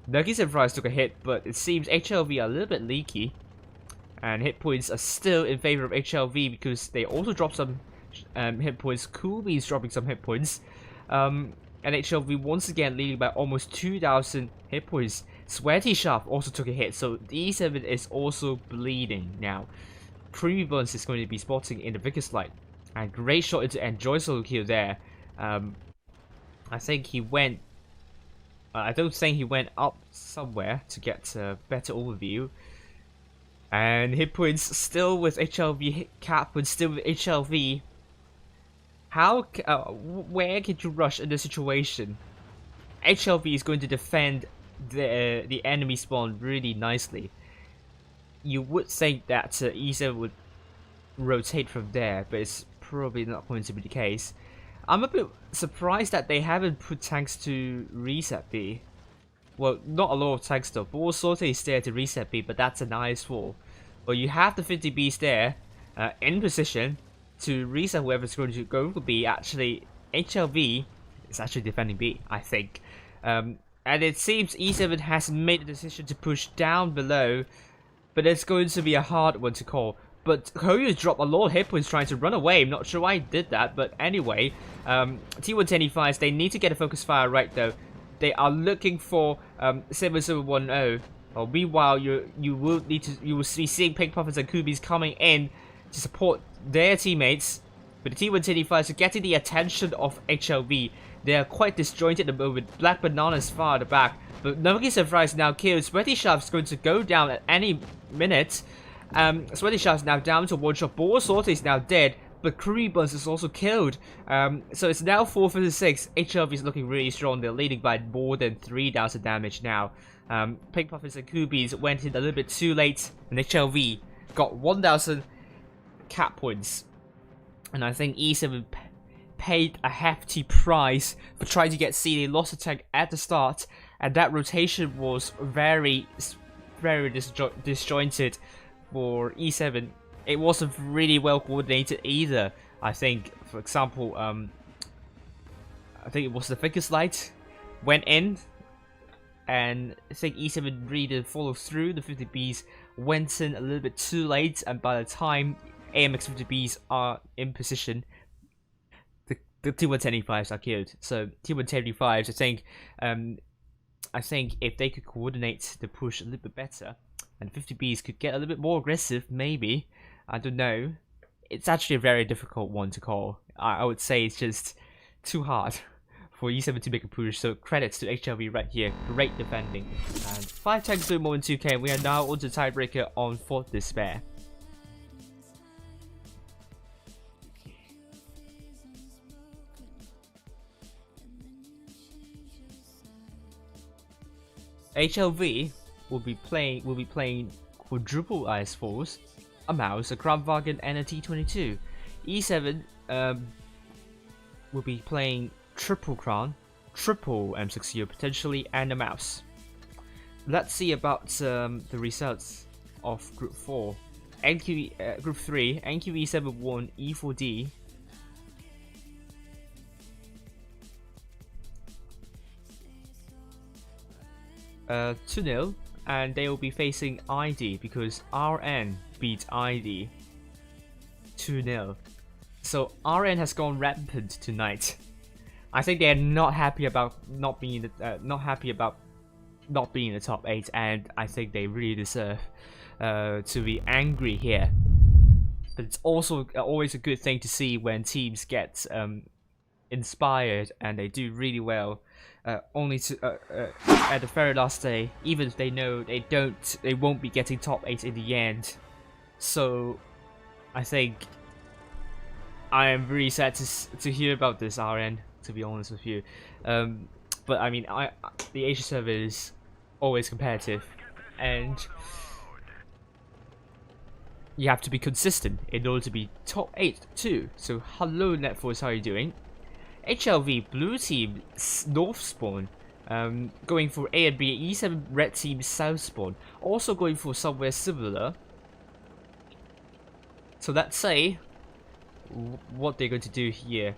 Nuggies and Fries took a hit, but it seems HLV are a little bit leaky. And hit points are still in favor of HLV because they also dropped some hit points. Kubi is dropping some hit points. And HLV once again leading by almost 2,000 hit points. Sweaty Shaft also took a hit, so E7 is also bleeding now. Creamy Buns is going to be spotting in the Vickers Light. And great shot into Enjoy solo kill there. I think he went... I don't think he went up somewhere to get a better overview. And hit points still with HLV, cap points still with HLV. Where could you rush in this situation? HLV is going to defend the enemy spawn really nicely. You would think that E7 would rotate from there, but it's probably not going to be the case. I'm a bit surprised that they haven't put tanks to reset B. Well, not a lot of tanks though. Ball Sorte is there to reset B, but that's a nice fall. Well, you have the 50 Bs there, in position to reset whoever's going to go for B. Actually, HLV is actually defending B, I think. And it seems E7 has made the decision to push down below, but it's going to be a hard one to call. But Hoyo's dropped a lot of hit points trying to run away. I'm not sure why he did that, but anyway, T110E5s, they need to get a focus fire right though. They are looking for 7010. Meanwhile, you will be seeing Pink Puffins and Kubis coming in to support their teammates. But the T125s are getting the attention of HLV. They are quite disjointed at the moment. Black Banana is far at the back, but Nuggies and Fries now killed. Sweaty Shaft is going to go down at any minute. Sweaty Shaft is now down to one shot. Ball Sorte is now dead, but Creamy Buns is also killed. So it's now 4-6. HLV is looking really strong. They're leading by more than 3,000 damage now. Pink Puffins and Kubis went in a little bit too late, and HLV got 1,000 cap points. And I think E7 paid a hefty price for trying to get C. They lost a tank at the start, and that rotation was very disjointed for E7. It wasn't really well coordinated either. I think, for example, I think it was the Vickers Light went in, and I think E7 really didn't follow through. The 50Bs went in a little bit too late, and by the time AMX 50Bs are in position, the T110E5s are killed. So T110E5s, I think if they could coordinate the push a little bit better, and 50Bs could get a little bit more aggressive, maybe. I don't know. It's actually a very difficult one to call. I would say it's just too hard for E7 to make a push, so credits to HLV right here. Great defending. And 5 tanks doing more than 2k, and we are now on to the tiebreaker on Fort Despair. HLV will be playing quadruple Ice Force, a mouse, a Kramwagen, and a T22. E7 will be playing triple Crown, triple M60 potentially, and a mouse. Let's see about the results of Group 4. Group 3, NQE7 won E4D. Uh, 2-0, and they will be facing ID because RN beat ID 2-0. So RN has gone rampant tonight. I think they are not happy about not being in the top 8, and I think they really deserve to be angry here. But it's also always a good thing to see when teams get inspired and they do really well. Only to at the very last day, even if they know they won't be getting top 8 in the end. So I think I am really sad to hear about this, RN, to be honest with you. But I mean, the Asia server is always competitive, and you have to be consistent in order to be top 8 too. So hello Netforce, how are you doing? HLV blue team north spawn, going for A and B. E7 red team south spawn, also going for somewhere similar. So let's say what they're going to do here.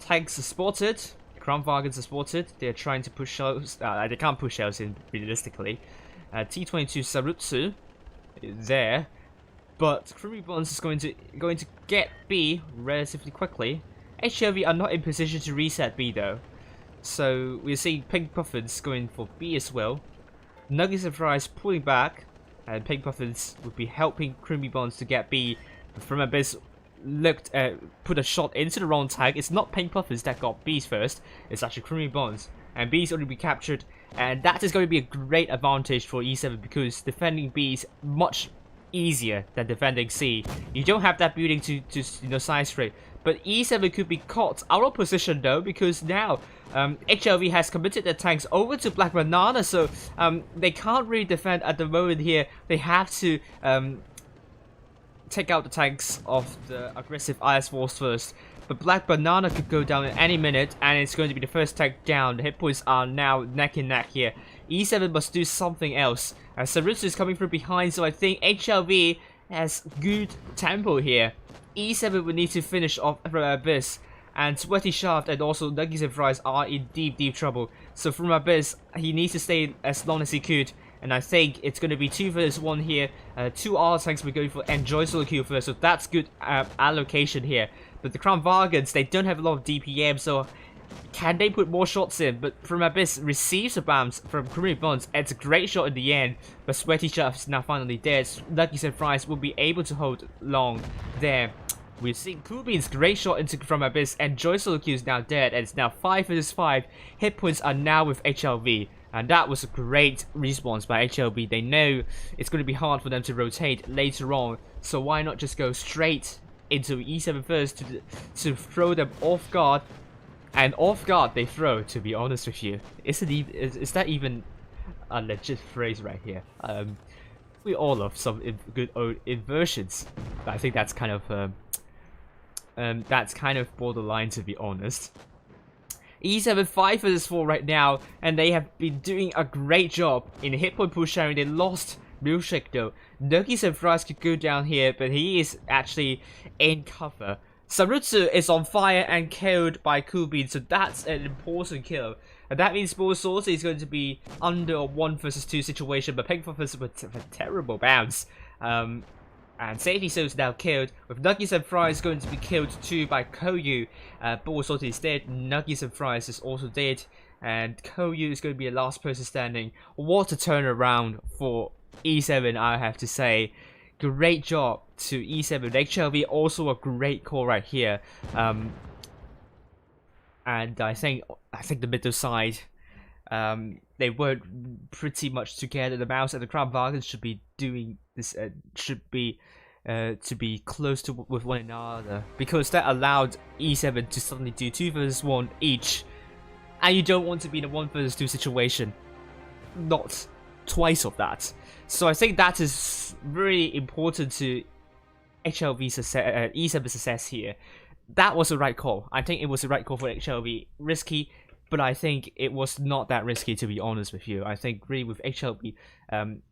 Tanks are spotted, Crown Wagons are spotted. They're trying to push shells. They can't push shells in realistically. T22 Sarutsu is there, but Creamy Bonds is going to get B relatively quickly. HLV are not in position to reset B though, so we're seeing Pink Puffins going for B as well. Nuggets and Fries pulling back, and Pink Puffins would be helping Creamy Bonds to get B. From Abyss put a shot into the wrong tag. It's not Pink Puffins that got B's first, it's actually Creamy Bonds, and B's only be captured, and that is going to be a great advantage for E7 because defending B is much easier than defending C. You don't have that building to side straight. But E7 could be caught out of position though, because now HLV has committed their tanks over to Black Banana, so they can't really defend at the moment here. They have to take out the tanks of the aggressive IS Force first. But Black Banana could go down at any minute, and it's going to be the first tank down. The hit points are now neck and neck here. E7 must do something else. Sarutsu is coming from behind, so I think HLV has good tempo here. E7 will need to finish off from Abyss, and Sweaty Shaft and also Nuggies and Fries are in deep trouble. So from Abyss, he needs to stay as long as he could, and I think it's going to be 2 versus 1 here. 2 R tanks we're going for Enjoy Solo Kill first, so that's good allocation here. But the Crown Vargans, they don't have a lot of DPM, so can they put more shots in? But from Abyss receives a bounce from Creamy Bonds. It's a great shot in the end, but Sweaty Shaft is now finally dead. Nuggies and Fries will be able to hold long there. We've seen Kubin's great shot into from Abyss, and Joy Solo Q is now dead, and it's now 5 versus 5. Hit points are now with HLV, and that was a great response by HLV. They know it's going to be hard for them to rotate later on, so why not just go straight into E7 first to throw them off guard. And off guard they throw, to be honest with you. Is that even a legit phrase right here? We all love some good old inversions, but I think that's kind of borderline, to be honest. E7 5 versus 4 right now, and they have been doing a great job in hit point push sharing. They lost Milkshake though. Nuggies and Fries could go down here, but he is actually in cover. Sarutsu is on fire and killed by Kubin, so that's an important kill. And that means Bullsauce is going to be under a 1 versus 2 situation, but Pink Puffins with a terrible bounce. And Safety Soul is now killed, with Nuggies and Fries going to be killed too by Koyu. Bullsauce is dead, Nuggies and Fries is also dead, and Koyu is going to be the last person standing. What a turnaround for E7, I have to say. Great job to E7. HLV also a great call right here. And I think the middle side, they weren't pretty much together. The Mouse and the Crown Vargans should be doing this. Should be to be close to with one another, because that allowed E7 to suddenly do 2 versus 1 each, and you don't want to be in a 1 versus 2 situation. Not twice of that. So I think that is really important to HLV success, E7 success here. That was the right call. I think it was the right call for HLV. Risky, but I think it was not that risky, to be honest with you. I think really with HLV,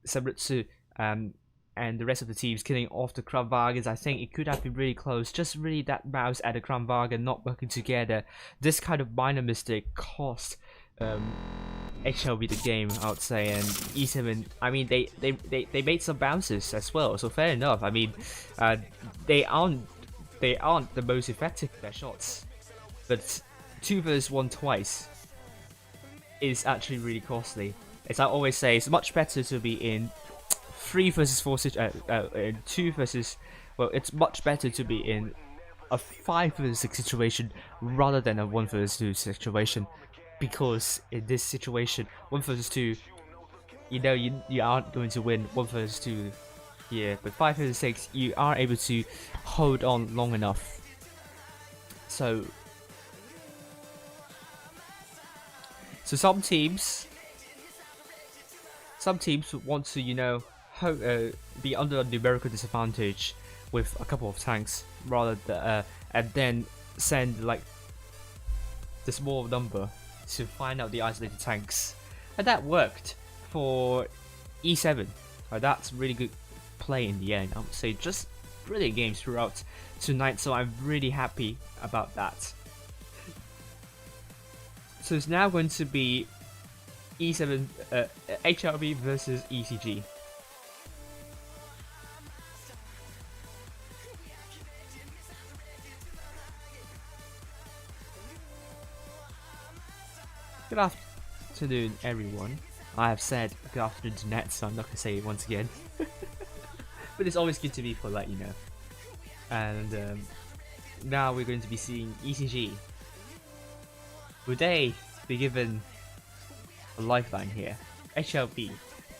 Sarutsu, and the rest of the teams killing off the Crown Vargans, I think it could have been really close. Just really that Mouse and the Crown Vargan not working together. This kind of minor mistake cost HLV the game, I would say. And E7, I mean, they made some bounces as well, so fair enough. I mean, they aren't the most effective with their shots, but 2 versus 1 twice is actually really costly. As I always say, it's much better to be in 3 versus 4 in 2 versus, well, it's much better to be in a 5 versus 6 situation rather than a 1 versus 2 situation. Because in this situation, 1 versus 2, you know you aren't going to win 1 versus 2 here, but 5 versus 6, you are able to hold on long enough. So some teams some teams would want to, be under a numerical disadvantage with a couple of tanks rather than, and then send like the small number to find out the isolated tanks, and that worked for E7. That's really good play in the end. I would say just brilliant games throughout tonight, so I'm really happy about that. So it's now going to be E7 HRV versus ECG. Good afternoon, everyone. I have said good afternoon to Net, so I'm not going to say it once again. But it's always good to be polite, And now we're going to be seeing ECG. Would they be given a lifeline here? HLB.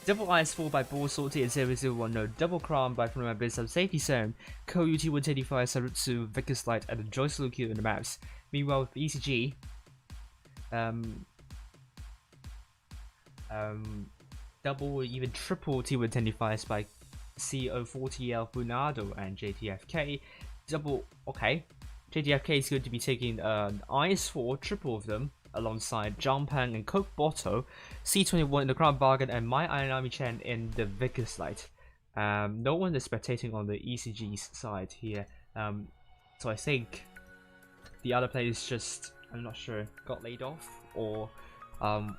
Double IS4 by Ball Salty and 0010. Double Crown by From Abyss of Safety Zone. Co UT 185 Sarutsu, Vickers Light, and a Joyce Lukio in the maps. Meanwhile, with ECG, double or even triple T125s by CO40L Funado and JTFK. Double, okay. JTFK is going to be taking an IS4, triple of them, alongside Jumpan and Coke Bottle, C21 in the Crown Bargain, and My Iron Army Chen in the Vickers Light. No one is spectating on the ECG's side here. So I think the other players just, I'm not sure, got laid off or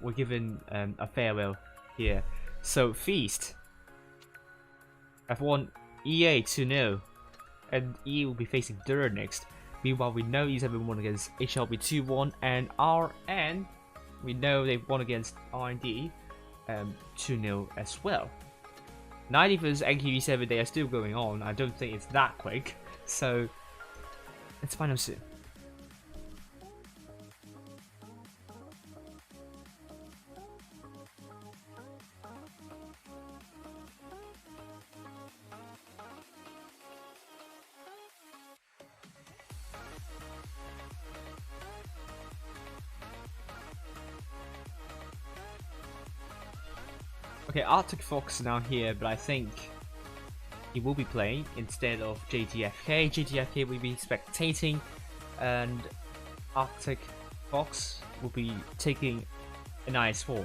were given a farewell here. So Feast have won EA 2-0, and E will be facing Dura next. Meanwhile, we know E7 won against HLB 2-1, and RN, we know they've won against R&D 2-0 as well. 90 vs NQV7, they are still going on. I don't think it's that quick, so let's find out soon. Okay, Arctic Fox now here, but I think he will be playing instead of JTFK. JTFK will be spectating, and Arctic Fox will be taking an IS4.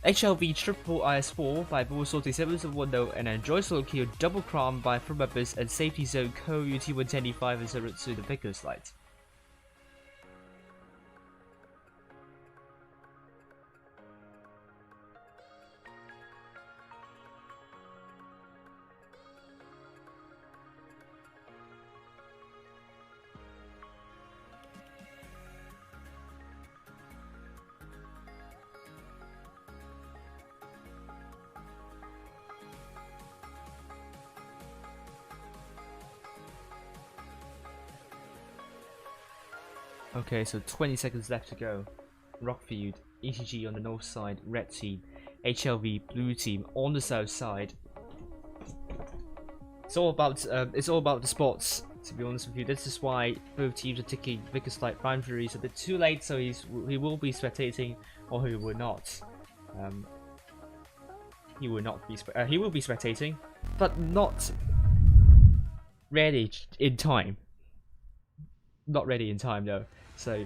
HLV triple IS4 by Bullsort 7-1-0, and then Joyce Lukio double crown by From Abyss and Safety Zone Co UT 125 and Sarutsu the Vickers Light. Okay, so 20 seconds left to go. Rockfield, ECG on the north side, red team, HLV blue team on the south side. It's all about the spots. To be honest with you, this is why both teams are taking Vickers Light Prime Fury. It's a bit too late, so he will be spectating, or he will not. He will not be. He will be spectating, but not ready in time. Not ready in time though. So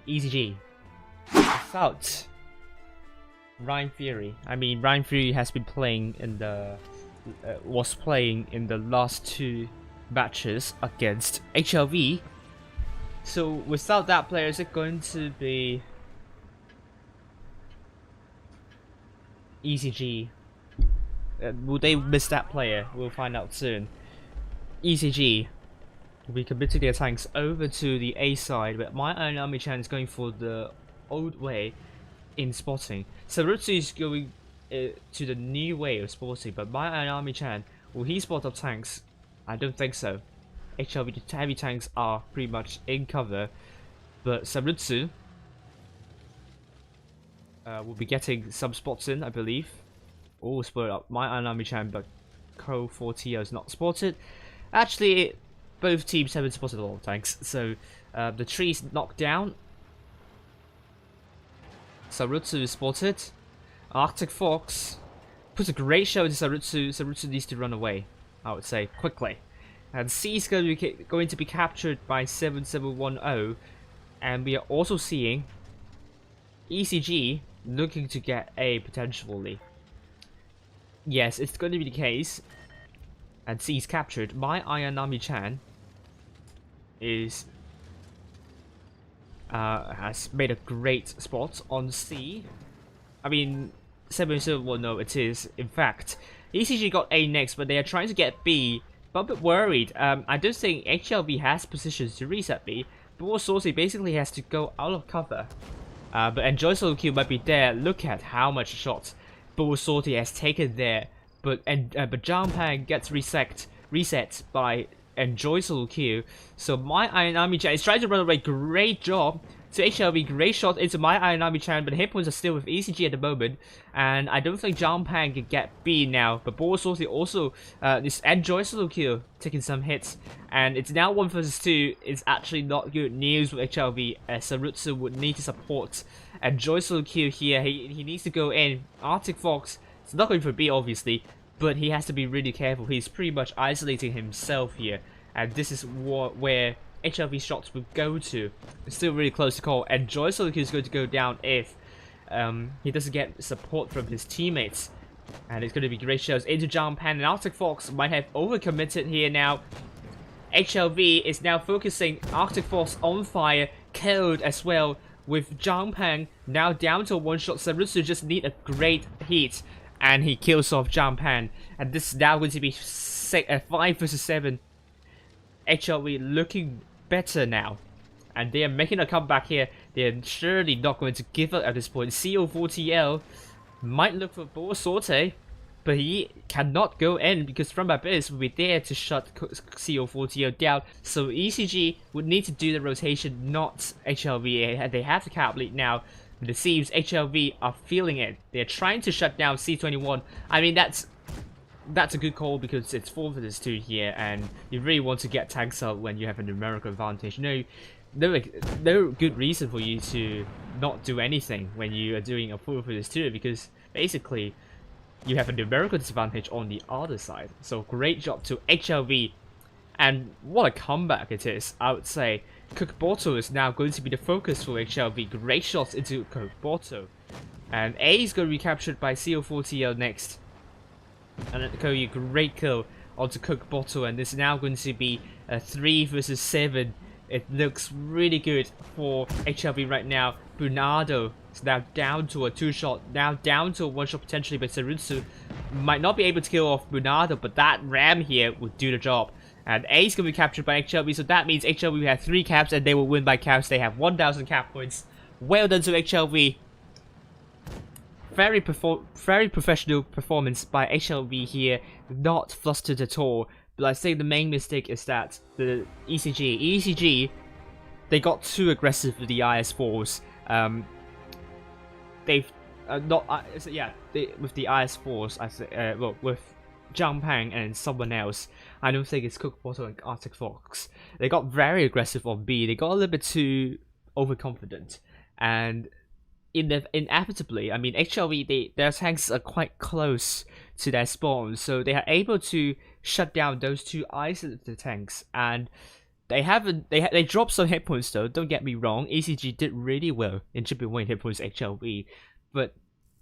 ECG without Rhyme Fury. I mean, Rhyme Fury has been playing in the was playing in the last two matches against HLV. So without that player, is it going to be ECG? Will they miss that player? We'll find out soon. ECG will be committing their tanks over to the A side, but My Iron Army Chan is going for the old way in spotting. Sarutsu is going to the new way of spotting, but My Iron Army Chan, will he spot up tanks? I don't think so. HLV heavy tanks are pretty much in cover, but Sarutsu will be getting some spots in, I believe. Oh, split up My Iron Army Chan, but Ko 4TO is not spotted. Actually, both teams haven't spotted a lot of tanks, so the tree's knocked down. Sarutsu is spotted. Arctic Fox puts a great show into Sarutsu. Sarutsu needs to run away, I would say, quickly. And C is going to be captured by 7710. And we are also seeing ECG looking to get A potentially. Yes, it's going to be the case. And C is captured. My Ayanami-chan is has made a great spot on C. I mean, 7710 it is. In fact, ECG got A next, but they are trying to get B. But I'm a bit worried. I don't think HLV has positions to reset B. But Saucy basically has to go out of cover. But Enjoy Solo Q might be there. Look at how much shots Salty has taken there. But Jangpang gets reset by Enjoy Solo Q. So my Ayanami-chan is trying to run away. Great job to HLV. Great shot into my Ayanami-chan, but hit points are still with ECG at the moment. And I don't think Jangpang can get B now. But Saucy also this Enjoy Solo Q taking some hits. And it's now 1 versus 2. It's actually not good news with HLV, as Sarutsu would need to support Enjoy Solo Q here. He needs to go in. Arctic Fox is not going for B, obviously, but he has to be really careful. He's pretty much isolating himself here, and this is where HLV shots will go to. It's still really close to call. Enjoy Solo Q is going to go down if he doesn't get support from his teammates. And it's going to be great shows into Jangpang, and Arctic Fox might have overcommitted here now. HLV is now focusing Arctic Fox on fire, killed as well, with Jangpang now down to 1 shot. Sarutsu just need a great hit, and he kills off Jangpang. And this is now going to be 5 versus 7. HLV looking better now, and they are making a comeback here. They're surely not going to give up at this point. CO4TL might look for Sorte, but he cannot go in because From Abyss will be there to shut CO4TL down. So ECG would need to do the rotation, not HLV. They have the cap lead now, but it seems HLV are feeling it. They're trying to shut down C21. I mean, that's a good call because it's 4 versus 2 here, and you really want to get tanks out when you have a numerical advantage. No good reason for you to not do anything when you are doing a 4 versus 2, because basically you have a numerical disadvantage on the other side. So great job to HLV, and what a comeback it is, I would say. Kokuboto is now going to be the focus for HLV. Great shots into Kokuboto, and A is going to be captured by CO4TL next. And then Koyu, great kill onto Kokuboto, and this is now going to be a 3 versus 7. It looks really good for HLV right now. Bunado is now down to a 2-shot, now down to a 1-shot potentially, but Sarutsu might not be able to kill off Bunado, but that ram here would do the job. And A is going to be captured by HLV, so that means HLV have 3 caps and they will win by caps. They have 1,000 cap points. Well done to HLV. Very professional performance by HLV here, not flustered at all. But I think the main mistake is that the ECG, they got too aggressive with the IS4s. They've with the IS4s, I say, well, with Jangpang and someone else, I don't think it's Kokuboto and Arctic Fox. They got very aggressive on B. They got a little bit too overconfident, and inevitably, I mean, HLV, their tanks are quite close to their spawn, so they are able to shut down those 2 isolated tanks, and they dropped some hit points though, don't get me wrong. ECG did really well in chipping away hit points HLV, but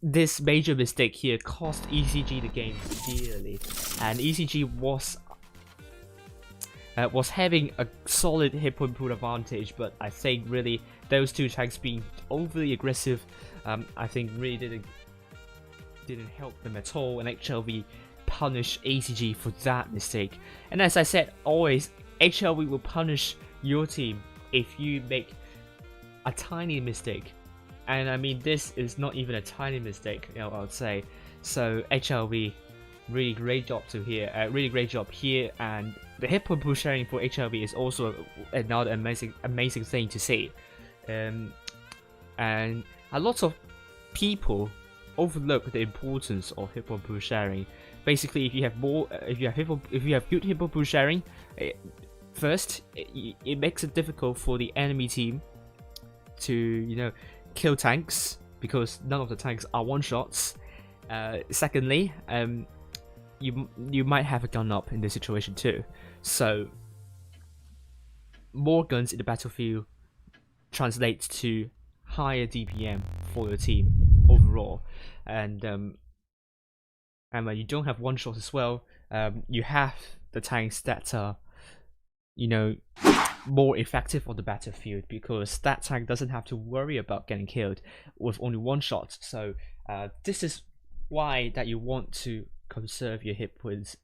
this major mistake here cost ECG the game dearly, and ECG was having a solid hit point pool advantage, but I think really those 2 tanks being overly aggressive, I think really didn't help them at all, and HLV punish ECG for that mistake. And as I said, always HLV will punish your team if you make a tiny mistake, and I mean this is not even a tiny mistake, I would say. So HLV, really great job really great job here, and the hit point pool sharing for HLV is also another amazing thing to see. And a lot of people overlook the importance of hit point pool sharing. Basically, if you have good hit point pool sharing, first it makes it difficult for the enemy team to kill tanks, because none of the tanks are 1-shots, Secondly, you might have a gun up in this situation too. So more guns in the battlefield translates to higher DPM for your team overall, and when you don't have one shot as well, you have the tanks that are, you know, more effective on the battlefield, because that tank doesn't have to worry about getting killed with only one shot. So this is why that you want to conserve your hit points.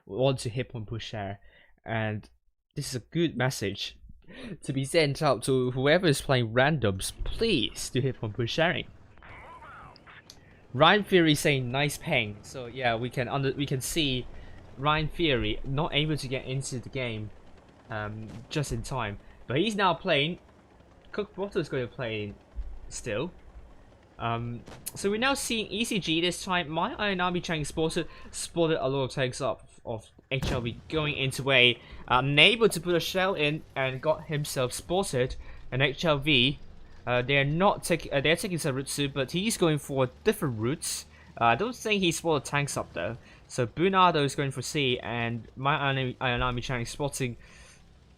Want to hit point push share, and this is a good message to be sent out to whoever is playing randoms. Please do hit point push sharing. Ryan Fury saying nice ping. So yeah, we can see Ryan Fury not able to get into the game just in time, but he's now playing. Cook Bottle is going to play still. So we're now seeing ECG this time. My Iron Army Chang spotted a lot of tanks up of HLV going into A, unable to put a shell in and got himself spotted. And HLV, they're taking Sarutsu, but he's going for different routes. I don't think he spotted tanks up though. So Bunado is going for C, and my Iron Army Chang is spotting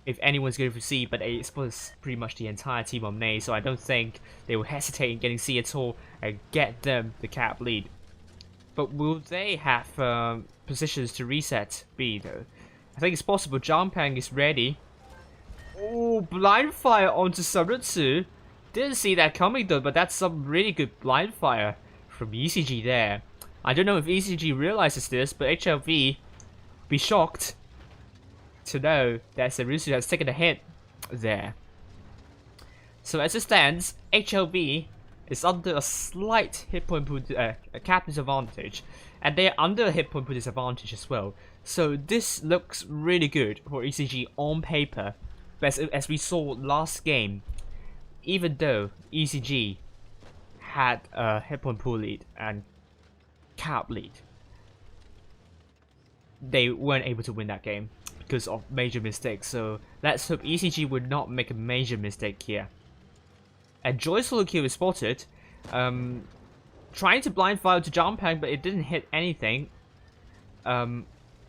if anyone's going for C, but it spotted pretty much the entire team on A, so I don't think they will hesitate in getting C at all and get them the cap lead. But will they have positions to reset B though? I think it's possible. Jampang is ready. Oh, blind fire onto Sarutsu. Didn't see that coming though, but that's some really good blind fire from ECG there. I don't know if ECG realizes this, but HLV be shocked to know that Sarutsu has taken a hit there. So as it stands, HLV is under a slight hit point a cap disadvantage, and they're under a hit point disadvantage as well. So this looks really good for ECG on paper, but as we saw last game, even though ECG had a hit point pool lead and cap lead, they weren't able to win that game because of major mistakes. So let's hope ECG would not make a major mistake here. And Joy solo kill is spotted, trying to blind fire to Jampang, but it didn't hit anything.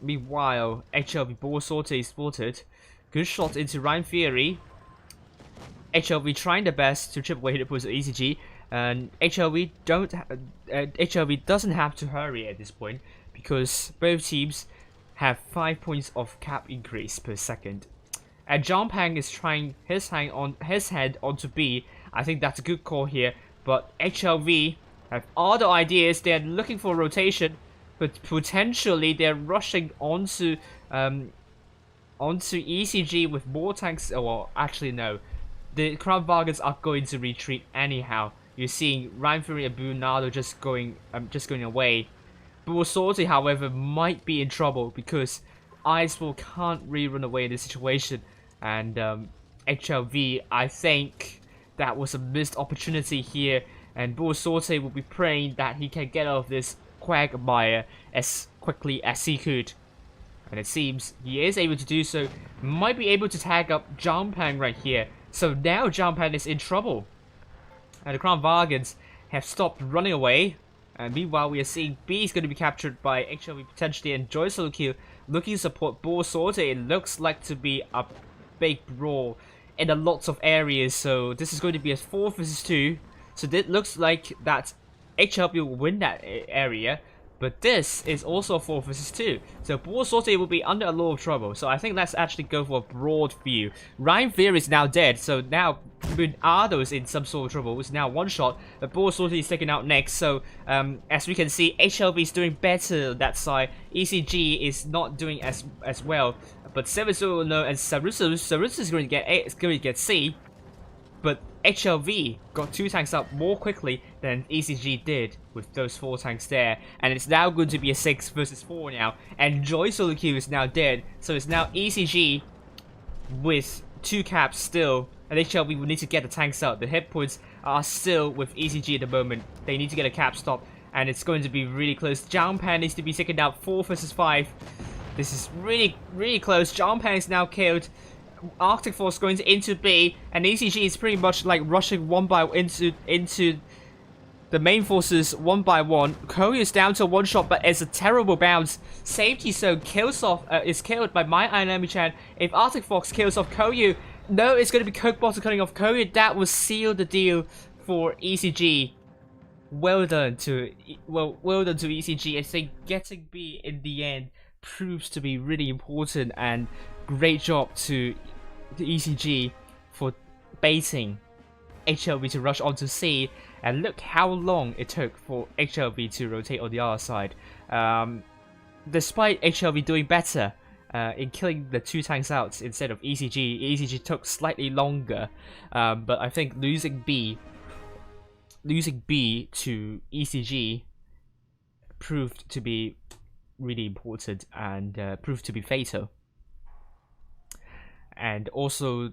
Meanwhile, HLV Ball Sorte is spotted. Good shot into Ryan Fury. HLV trying their best to chip away the push of ECG, and HLV doesn't have to hurry at this point because both teams have 5 points of cap increase per second. And Jampang is trying his head onto B. I think that's a good call here, but HLV have other ideas. They're looking for rotation, but potentially they're rushing onto ECG with more tanks. Well, actually no, the Crown Vargans are going to retreat anyhow. You're seeing Ryan Fury and Bunado just going away. Buosorti, however, might be in trouble because Iceball can't really run away in this situation, and HLV, I think that was a missed opportunity here, and Buosorti will be praying that he can get out of this quagmire as quickly as he could. And it seems he is able to do so. Might be able to tag up Jampang right here. So now Jampang is in trouble. And the Crown Vargans have stopped running away. And meanwhile, we are seeing B is going to be captured by HLV potentially, and Joy solo kill looking to support Buosorti. It looks like to be a big brawl in a lots of areas. So this is going to be a 4 versus 2. So it looks like that HLV will win that area. But this is also 4 versus 2. So Buosorti will be under a lot of trouble. So I think let's actually go for a broad view. Ryan Fear is now dead. So now Bunado is in some sort of trouble. It's now one shot. But Buosorti is taken out next. So as we can see, HLV is doing better on that side. ECG is not doing as well. But 7-0 no, and Sarutsu is going to get A, is going to get C. But HLV got 2 tanks up more quickly than ECG did with those 4 tanks there. And it's now going to be a 6 versus 4 now. And Joy solo kill is now dead. So it's now ECG with 2 caps still. And HLV will need to get the tanks out. The hit points are still with ECG at the moment. They need to get a cap stop. And it's going to be really close. Jampang needs to be taken out 4 versus 5. This is really, really close. Jampang is now killed. Arctic Force going into B, and ECG is pretty much like rushing one by into The main forces one by one. Koyu is down to one shot, but it's a terrible bounce. Safety zone is killed by my Inami-chan. If Arctic Fox kills off Koyu, no, it's going to be Coke Bottle cutting off Koyu. That will seal the deal for ECG. Well done to ECG. I think getting B in the end proves to be really important, and great job to ECG for baiting HLV to rush onto C, and look how long it took for HLV to rotate on the other side. Despite HLV doing better in killing the 2 tanks out instead of ECG took slightly longer, but I think losing B to ECG proved to be really important and proved to be fatal. And also,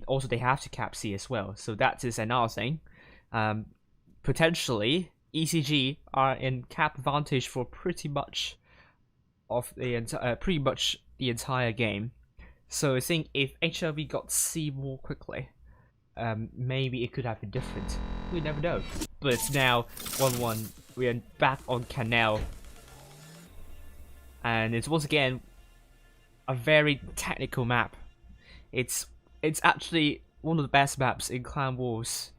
also they have to cap C as well, so that is another thing. Potentially, ECG are in cap advantage for pretty much the entire game. So I think if HLV got C more quickly, maybe it could have been different. We never know. But it's now 1-1. We are back on Canal, and it's once again a very technical map. It's actually one of the best maps in Clan Wars,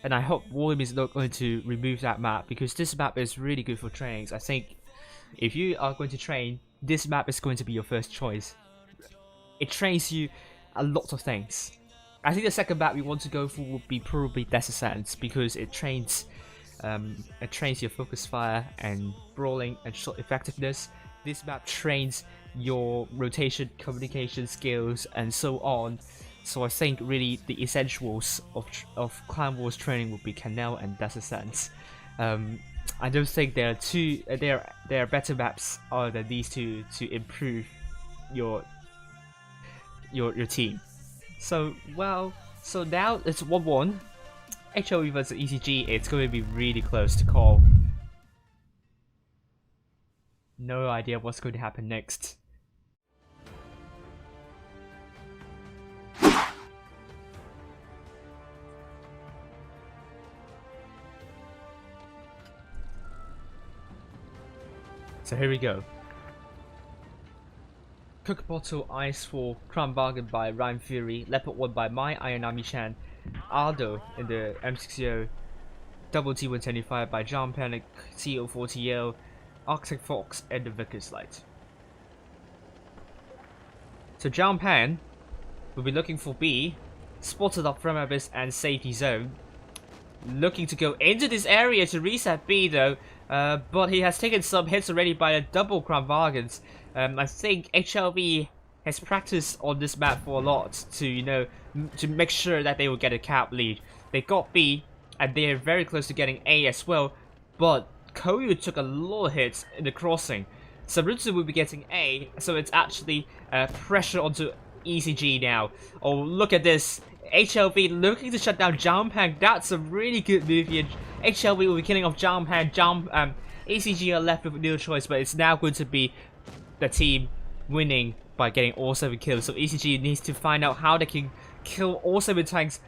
and I hope Warlim is not going to remove that map, because this map is really good for trainings. I think if you are going to train, this map is going to be your first choice. It trains you a lot of things. I think the second map we want to go for would be probably Desert Sands, because it trains your focus fire and brawling and shot effectiveness. This map trains your rotation, communication skills, and so on. So I think really the essentials of Clan Wars training would be Canal and Desert Sands. I don't think there are better maps other than these two to improve your team. So now it's 1-1. HLV versus ECG. It's going to be really close to call. No idea what's going to happen next. So here we go. Cook Bottle Ice 4, Crown Bargain by Rhyme Fury, Leopard 1 by my Ayanami-chan, Aldo in the M60, Double T125 by John Panic, CO4TL, Arctic Fox, and the Vickers Light. So John Pan will be looking for B, spotted up from Abyss and Safety Zone. Looking to go into this area to reset B though, but he has taken some hits already by the double Crown Bargains. I think HLV has practiced on this map for a lot to to make sure that they will get a cap lead. They got B, and they are very close to getting A as well, but Koyu took a lot of hits in the crossing. Sarutsu will be getting A, so it's actually pressure onto ECG now. Oh, look at this. HLV looking to shut down Jampang. That's a really good move here. HLV will be killing off Jampang. ECG are left with no choice, but it's now going to be the team winning by getting all 7 kills. So ECG needs to find out how they can kill all 7 tanks.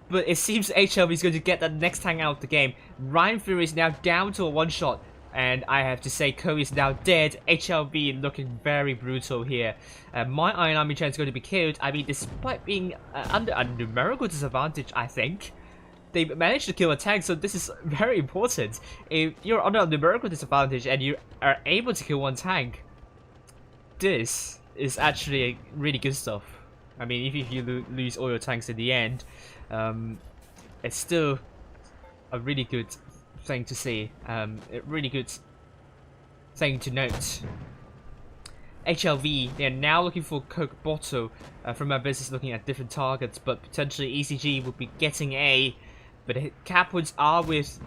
But it seems HLV is going to get the next tank out of the game. Ryan Fury is now down to a 1-shot. And I have to say, Koei is now dead. HLV looking very brutal here. My Iron Army Chan is going to be killed. I mean, despite being under a numerical disadvantage, I think, they managed to kill a tank, so this is very important. If you're under a numerical disadvantage and you are able to kill one tank, this is actually really good stuff. I mean, if you lose all your tanks in the end, it's still a really good thing to see. A really good thing to note. HLV, they are now looking for Coke Bottle. From our business, looking at different targets, but potentially ECG will be getting A. But cap points are with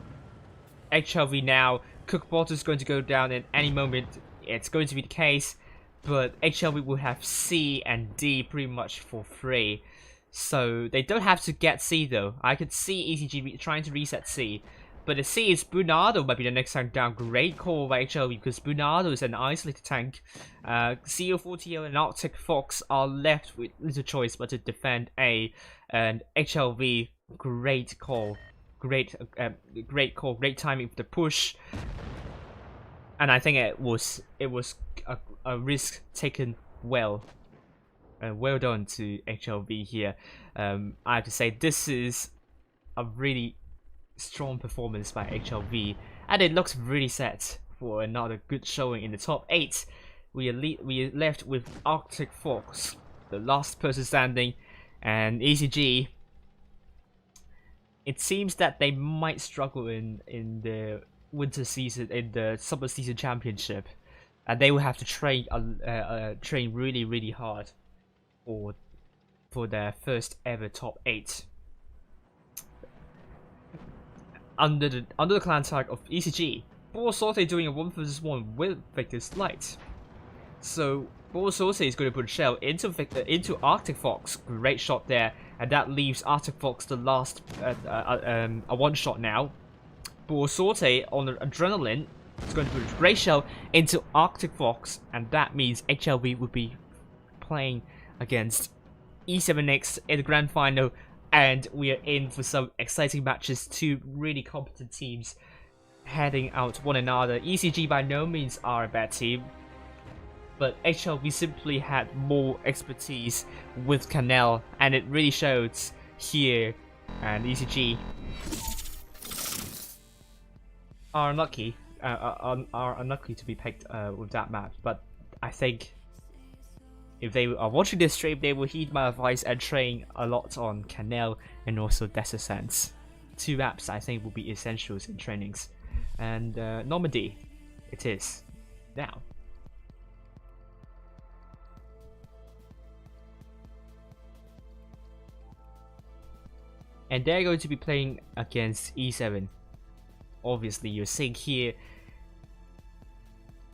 HLV now. Coke Bottle is going to go down at any moment. It's going to be the case, but HLV will have C and D pretty much for free. So they don't have to get C though. I could see ECG trying to reset C. But the C is Bunado might be the next tank down. Great call by HLV because Bunado is an isolated tank. CO40 and Arctic Fox are left with little choice but to defend A. And HLV, great call. great call, great timing for the push, and I think it was a risk taken well. Well done to HLV here. I have to say this is a really strong performance by HLV, and it looks really set for another good showing in the top 8. We are left with Arctic Fox, the last person standing, and ECG. It seems that they might struggle in the winter season, in the summer season championship, and they will have to train train really hard for their first ever top 8. Under the clan tag of ECG, Borsote doing a 1 vs 1 with Victor's Light. So Borsote is going to put a shell into Arctic Fox. Great shot there, and that leaves Arctic Fox the last a one shot now. Borsote on the Adrenaline is going to put a great shell into Arctic Fox, and that means HLV will be playing against E7 next in the grand final, and we are in for some exciting matches. Two really competent teams heading out one another. ECG by no means are a bad team, but HLV simply had more expertise with Canal, and it really shows here. And ECG are unlucky to be picked with that map, but I think if they are watching this stream, they will heed my advice and train a lot on Canal and also Desert Sands. Two maps I think will be essentials in trainings. And Normandy, it is now. And they're going to be playing against E7. Obviously, you're seeing here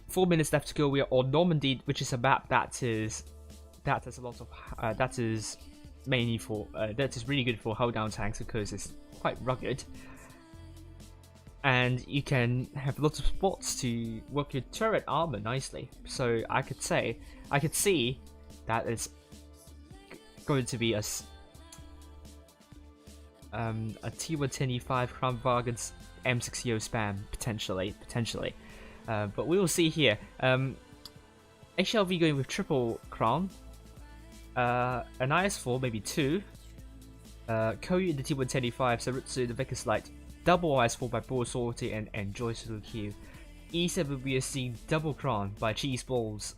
4 minutes left to go. We are on Normandy, which is a map that is a lot of that is mainly for that is really good for hold down tanks because it's quite rugged, and you can have lots of spots to work your turret armor nicely. So I could see that it's going to be a T125 Crown Vargan's M60 spam potentially. But we will see here. HLV going with triple Crown, an IS4, maybe 2, Koyu in the T125, Sarutsu in the Vickers Light, double IS4 by Borsorti and Joyce Q. E7 we are seeing double Crown by Cheese Balls,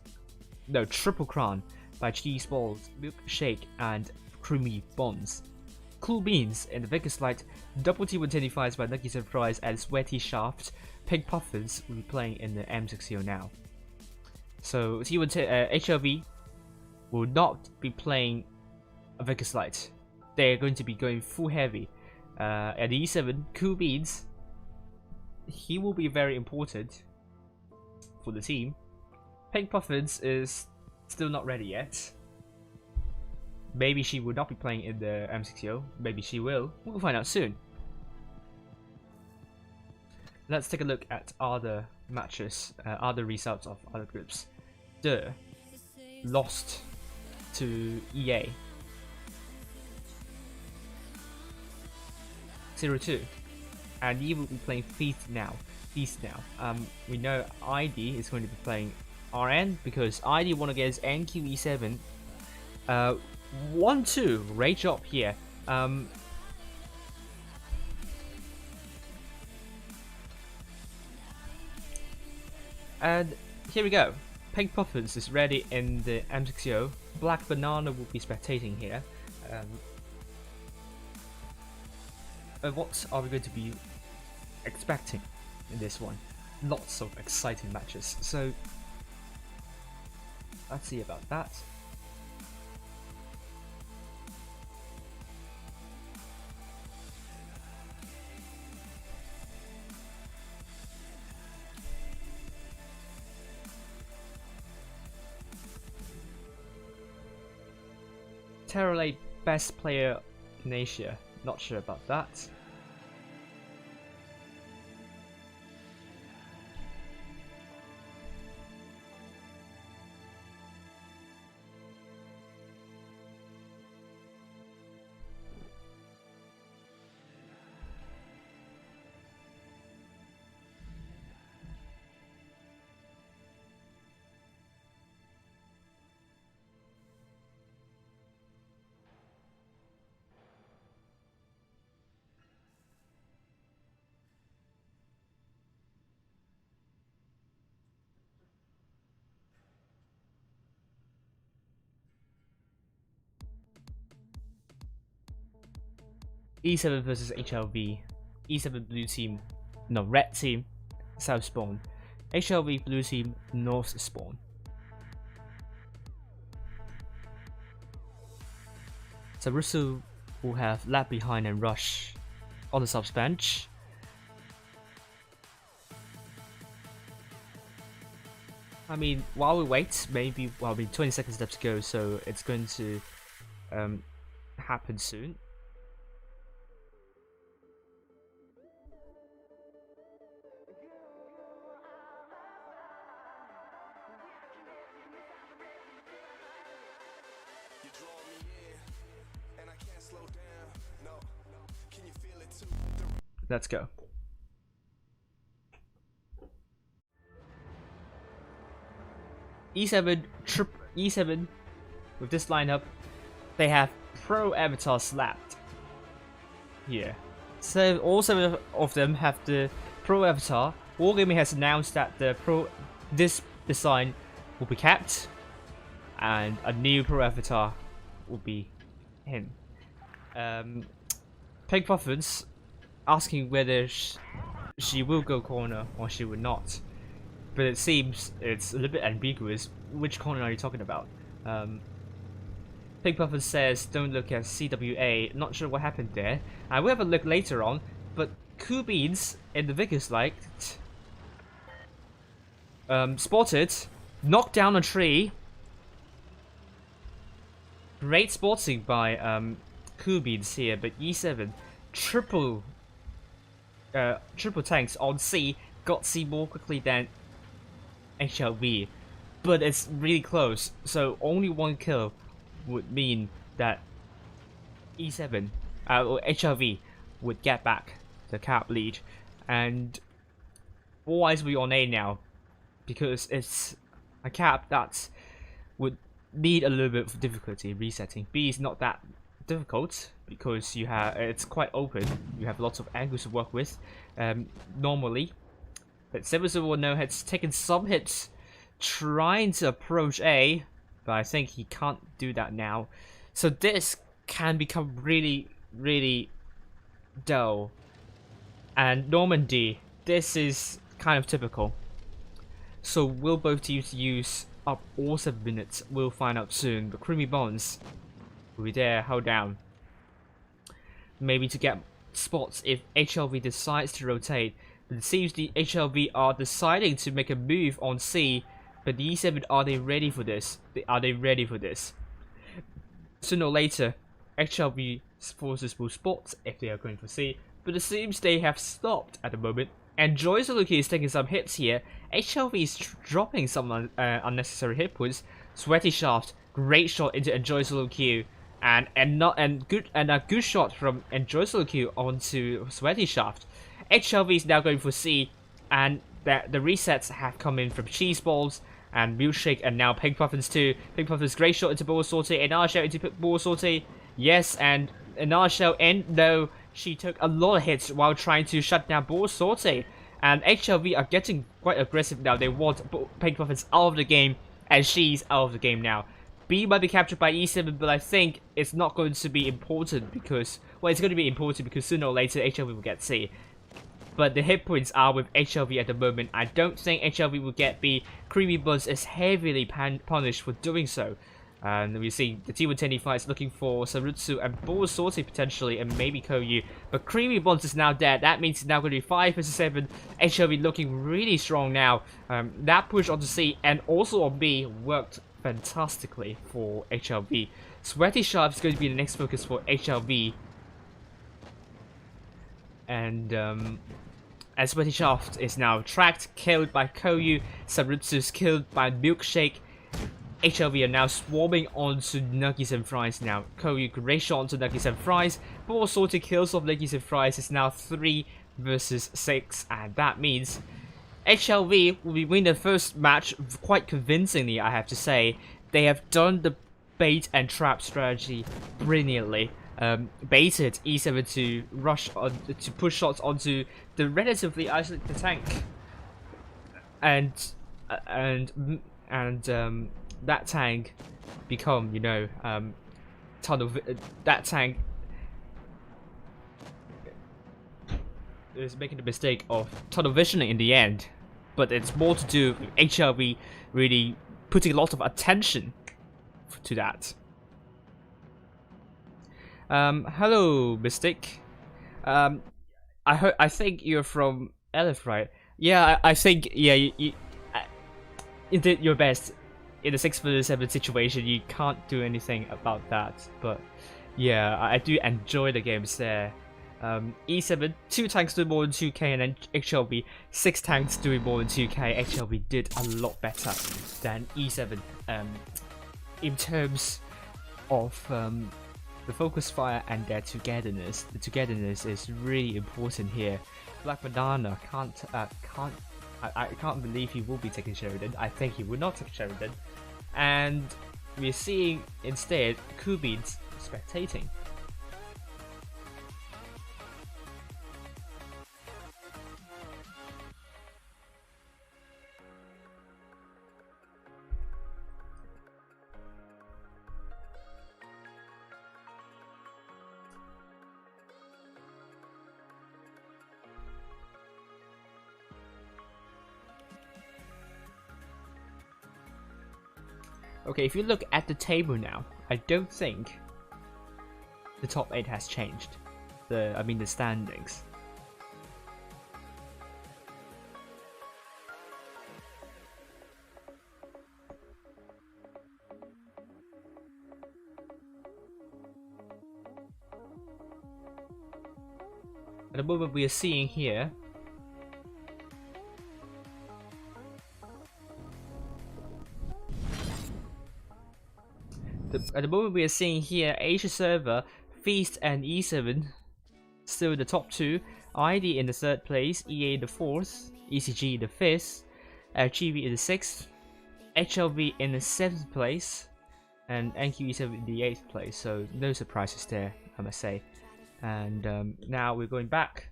no, triple Crown by Cheese Balls, Milkshake and Creamy Bonds. Cool Beans in the Vickers Light, double T125s by Lucky Surprise and Sweaty Shaft. Pink Puffins will be playing in the M60 now. So HLV will not be playing a Vickers Light. They're going to be going full heavy. At E7, Cool Beans, he will be very important for the team. Pink Puffins is still not ready yet. Maybe she will not be playing in the M60. Maybe she will. We'll find out soon. Let's take a look at other matches, other results of other groups. De lost to EA 0-2, and he will be playing Feast now. We know ID is going to be playing RN because ID won against NQE7. 1-2, great job here. And here we go. Pink Puffins is ready in the M60. Black Banana will be spectating here. What are we going to be expecting in this one? Lots of exciting matches. So let's see about that. Terrorlate best player in Asia. Not sure about that. E7 versus HLV. E7 blue team, no, red team, south spawn. HLV blue team, north spawn. So Russell will have lap behind and rush on the subs bench. I mean, while we wait, maybe, well, 20 seconds left to go, so it's going to happen soon. Let's go. E7 E7 with this lineup, they have pro avatar slapped here. So all 7 of them have the pro avatar. Wargaming has announced that this design will be kept, and a new pro avatar will be him. Pink Puffins asking whether she will go corner or she will not. But it seems it's a little bit ambiguous. Which corner are you talking about? Pink Puffin says don't look at CWA. Not sure what happened there. I will have a look later on. But Cool Beans in the Vickers Light spotted, knocked down a tree. Great spotting by Cool Beans here, but E7 triple tanks on C, got C more quickly than HLV, but it's really close, so only one kill would mean that E7 or HLV would get back the cap lead, and all eyes will be on A now because it's a cap that would need a little bit of difficulty resetting. B is not that difficult because you have it's quite open. You have lots of angles to work with normally. But 701 has taken some hits trying to approach A, but I think he can't do that now. So this can become really, really dull. And Normandy, this is kind of typical. So will both teams use up all 7 minutes? We'll find out soon. But Creamy Bonds will be there, hold down. Maybe to get spots if HLV decides to rotate. But it seems the HLV are deciding to make a move on C, but the E7, are they ready for this? Are they ready for this? Sooner or later, HLV forces will spot if they are going for C, but it seems they have stopped at the moment. And Joy Soluki is taking some hits here. HLV is dropping some unnecessary hit points. Sweaty Shaft, great shot into Enjoy Soluki. And a good shot from Enjoy Soluki onto Sweaty Shaft. HLV is now going for C, and the resets have come in from Cheese Balls and Milkshake, and now Pink Puffins too. Pink Puffins great shot into Ball Sortie, and Shell into Ball Sortie. Yes, and Shell, and no, she took a lot of hits while trying to shut down Ball Sortie. And HLV are getting quite aggressive now. They want Pink Puffins out of the game, and she's out of the game now. B might be captured by E7, but I think it's not going to be important because, well, it's going to be important because sooner or later HLV will get C. But the hit points are with HLV at the moment. I don't think HLV will get B. Creamy Buzz is heavily punished for doing so. And we see the T125 is looking for Sarutsu and Ball Sortie potentially, and maybe Koyu. But Creamy Buzz is now dead. That means it's now going to be 5 versus 7. HLV looking really strong now. That push onto C and also on B worked fantastically for HLV. Sweaty Sharp is going to be the next focus for HLV. And Sweaty Shaft is now tracked, killed by Koyu. Sarutsu is killed by Milkshake. HLV are now swarming onto Nuggies and Fries now. Koyu great shot onto Nuggies and Fries. Ball Sortie kills of Nuggies and Fries is now 3 versus 6. And that means HLV will be winning the first match quite convincingly, I have to say. They have done the bait and trap strategy brilliantly. Baited E7 to rush on, to push shots onto the relatively isolated tank, and that tank become, you know, that tank is making the mistake of tunnel visioning in the end, but it's more to do with HLV really putting a lot of attention to that. Hello, Mystic. I think you're from Elif, right? Yeah, I think you did your best in the 6-7 situation. You can't do anything about that, but yeah, I do enjoy the games there. E7 2 tanks doing more than 2k, and then HLV 6 tanks doing more than 2k. HLV did a lot better than E7 in terms of the focus fire and their togetherness. The togetherness is really important here. Black Banana I can't believe he will be taking Sheridan. I think he will not take Sheridan, and we're seeing instead Kubins spectating. Okay, if you look at the table now, I don't think the top 8 has changed. I mean the standings. At the moment we are seeing here, Asia Server, Feast and E7 still in the top 2, ID in the 3rd place, EA in the 4th, ECG in the 5th, GV in the 6th, HLV in the 7th place, and NQE7 in the 8th place, so no surprises there, I must say. And now we're going back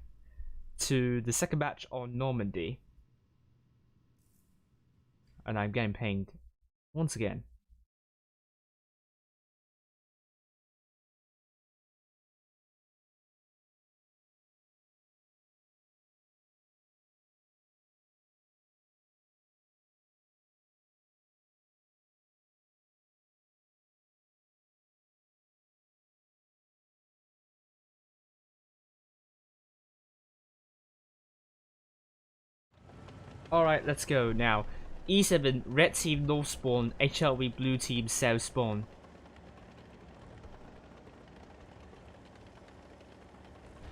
to the second match on Normandy, and I'm getting pinged once again. Alright, let's go now. E7, red team north spawn, HLV blue team south spawn.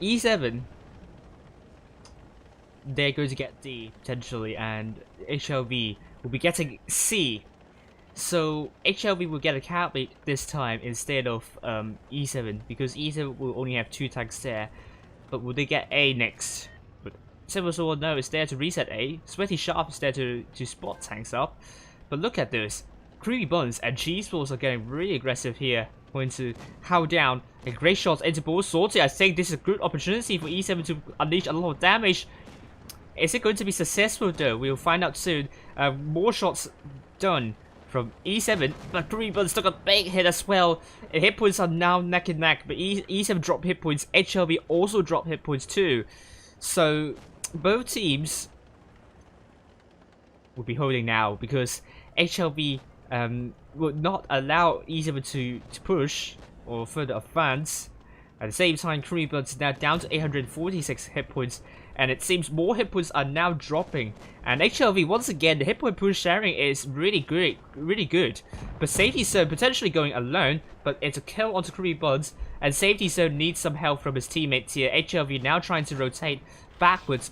E7, they're going to get D potentially, and HLV will be getting C. So HLV will get a Catbeat this time instead of E7, because E7 will only have 2 tanks there. But will they get A next? Silver Sword, no, it's there to reset A. Sweaty Sharp is there to spot tanks up. But look at this. Creamy Buns and Cheese Balls are getting really aggressive here. Going to how down. A great shot into both swords. I think this is a good opportunity for E7 to unleash a lot of damage. Is it going to be successful though? We'll find out soon. More shots done from E7. But Creamy Buns took a big hit as well. And hit points are now neck and neck. But E7 dropped hit points. HLV also dropped hit points too. So both teams will be holding now because HLV would not allow E7 to push or further advance. At the same time, Creamy Buns is now down to 846 hit points, and it seems more hit points are now dropping. And HLV, once again, the hit point pool sharing is really good. But Safety Zone potentially going alone, but it's a kill onto Creamy Buns, and Safety Zone needs some help from his teammates here. HLV now trying to rotate backwards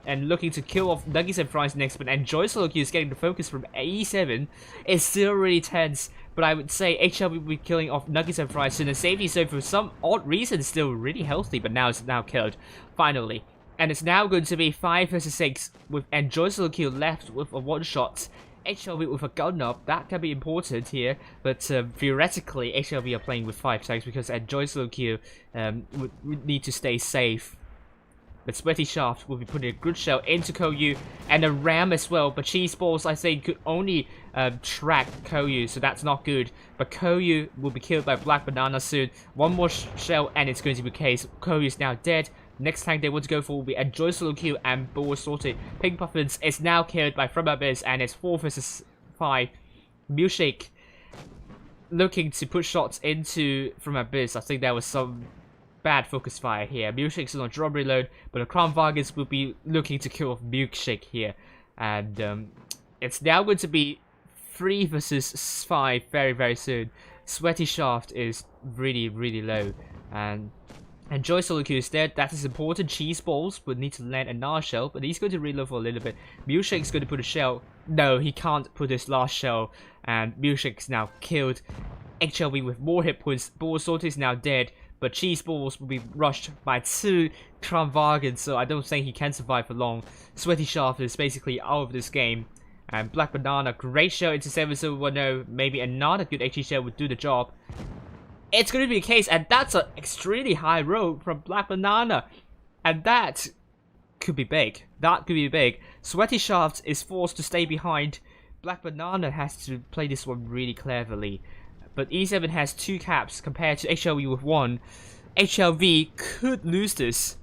and looking to kill off Nuggets and Fries next, but Enjoy Solo Q is getting the focus from E7. It's still really tense, but I would say HLV will be killing off Nuggets and Fries soon. The Safety Zone, for some odd reason, is still really healthy, but now it's killed, finally. And it's now going to be 5 versus 6 with Enjoy Solo Q left with a one-shot. HLV with a gun up, that can be important here, but theoretically HLV are playing with 5 tanks because Enjoy Solo Q would need to stay safe. But Sweaty Shaft will be putting a good shell into Koyu and a ram as well. But Cheese Balls, I think, could only track Koyu, so that's not good. But Koyu will be killed by Black Banana soon. One more shell and it's going to be the case. Koyu is now dead. Next tank they want to go for will be Enjoy Solo Q and Bull Sorted. Pink Puffins is now killed by From Abyss and it's 4 versus 5. Milkshake looking to put shots into From Abyss. I think there was some bad focus fire here. Milkshake's on drop reload, but the Crown Vargas will be looking to kill off Milkshake here. And it's now going to be 3 versus 5 very, very soon. Sweaty Shaft is really, really low. And Enjoy Solo Q is dead. That is important. Cheese Balls would need to land another shell, but he's going to reload for a little bit. Milkshake's going to put a shell. No, he can't put his last shell. And Milkshake's now killed. HLV with more hit points. Bull Sorted is now dead. But Cheese Balls will be rushed by 2 Crown Vargans, so I don't think he can survive for long. Sweaty Shaft is basically out of this game. And Black Banana, great shell into 7710. Maybe another good HE shell would do the job. It's going to be the case, and that's an extremely high roll from Black Banana. And that could be big. That could be big. Sweaty Shaft is forced to stay behind. Black Banana has to play this one really cleverly. But E7 has 2 caps compared to HLV with 1. HLV could lose this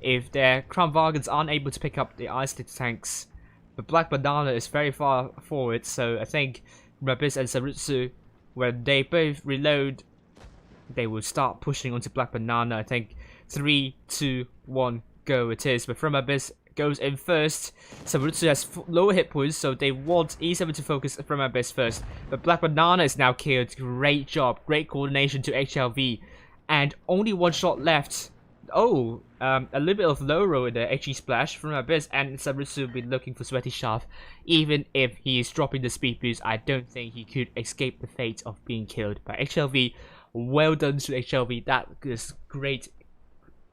if their Crown Vargans aren't able to pick up the Ice Stick tanks. But Black Banana is very far forward, so I think Rabis and Sarutsu, when they both reload, they will start pushing onto Black Banana. I think 3, 2, 1, go it is. But from Abyss goes in first. Sarutsu has lower hit points, so they want E7 to focus from Abyss first. But Black Banana is now killed. Great job. Great coordination to HLV. And only 1 shot left. Oh, a little bit of low roll in the HE splash from Abyss, and Sarutsu will be looking for Sweaty Shaft. Even if he is dropping the speed boost, I don't think he could escape the fate of being killed by HLV. Well done to HLV. That was great.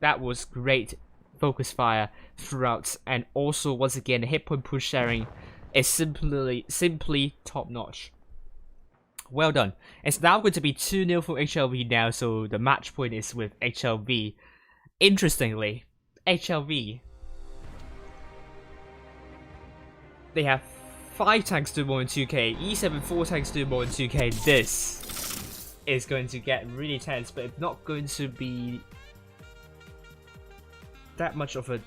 That was great focus fire throughout, and also once again the hit point push sharing is simply top notch. Well done. It's now going to be 2-0 for HLV now, so the match point is with HLV. Interestingly, HLV, they have 5 tanks to more than 2k, E7 4 tanks to more than 2k. This is going to get really tense, but it's not going to be that much of a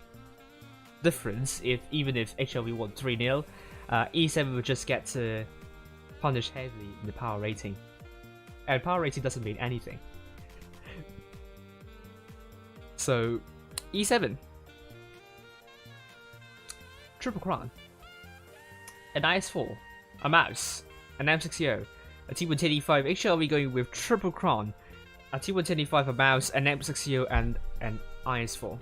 difference even if HLV won 3-0. E7 will just get to punish heavily in the power rating, and power rating doesn't mean anything. So E7, Triple Crown, an IS4, a mouse, an M60, a T125. HLV going with Triple Crown, a T125, a mouse, an M60, and an IS4.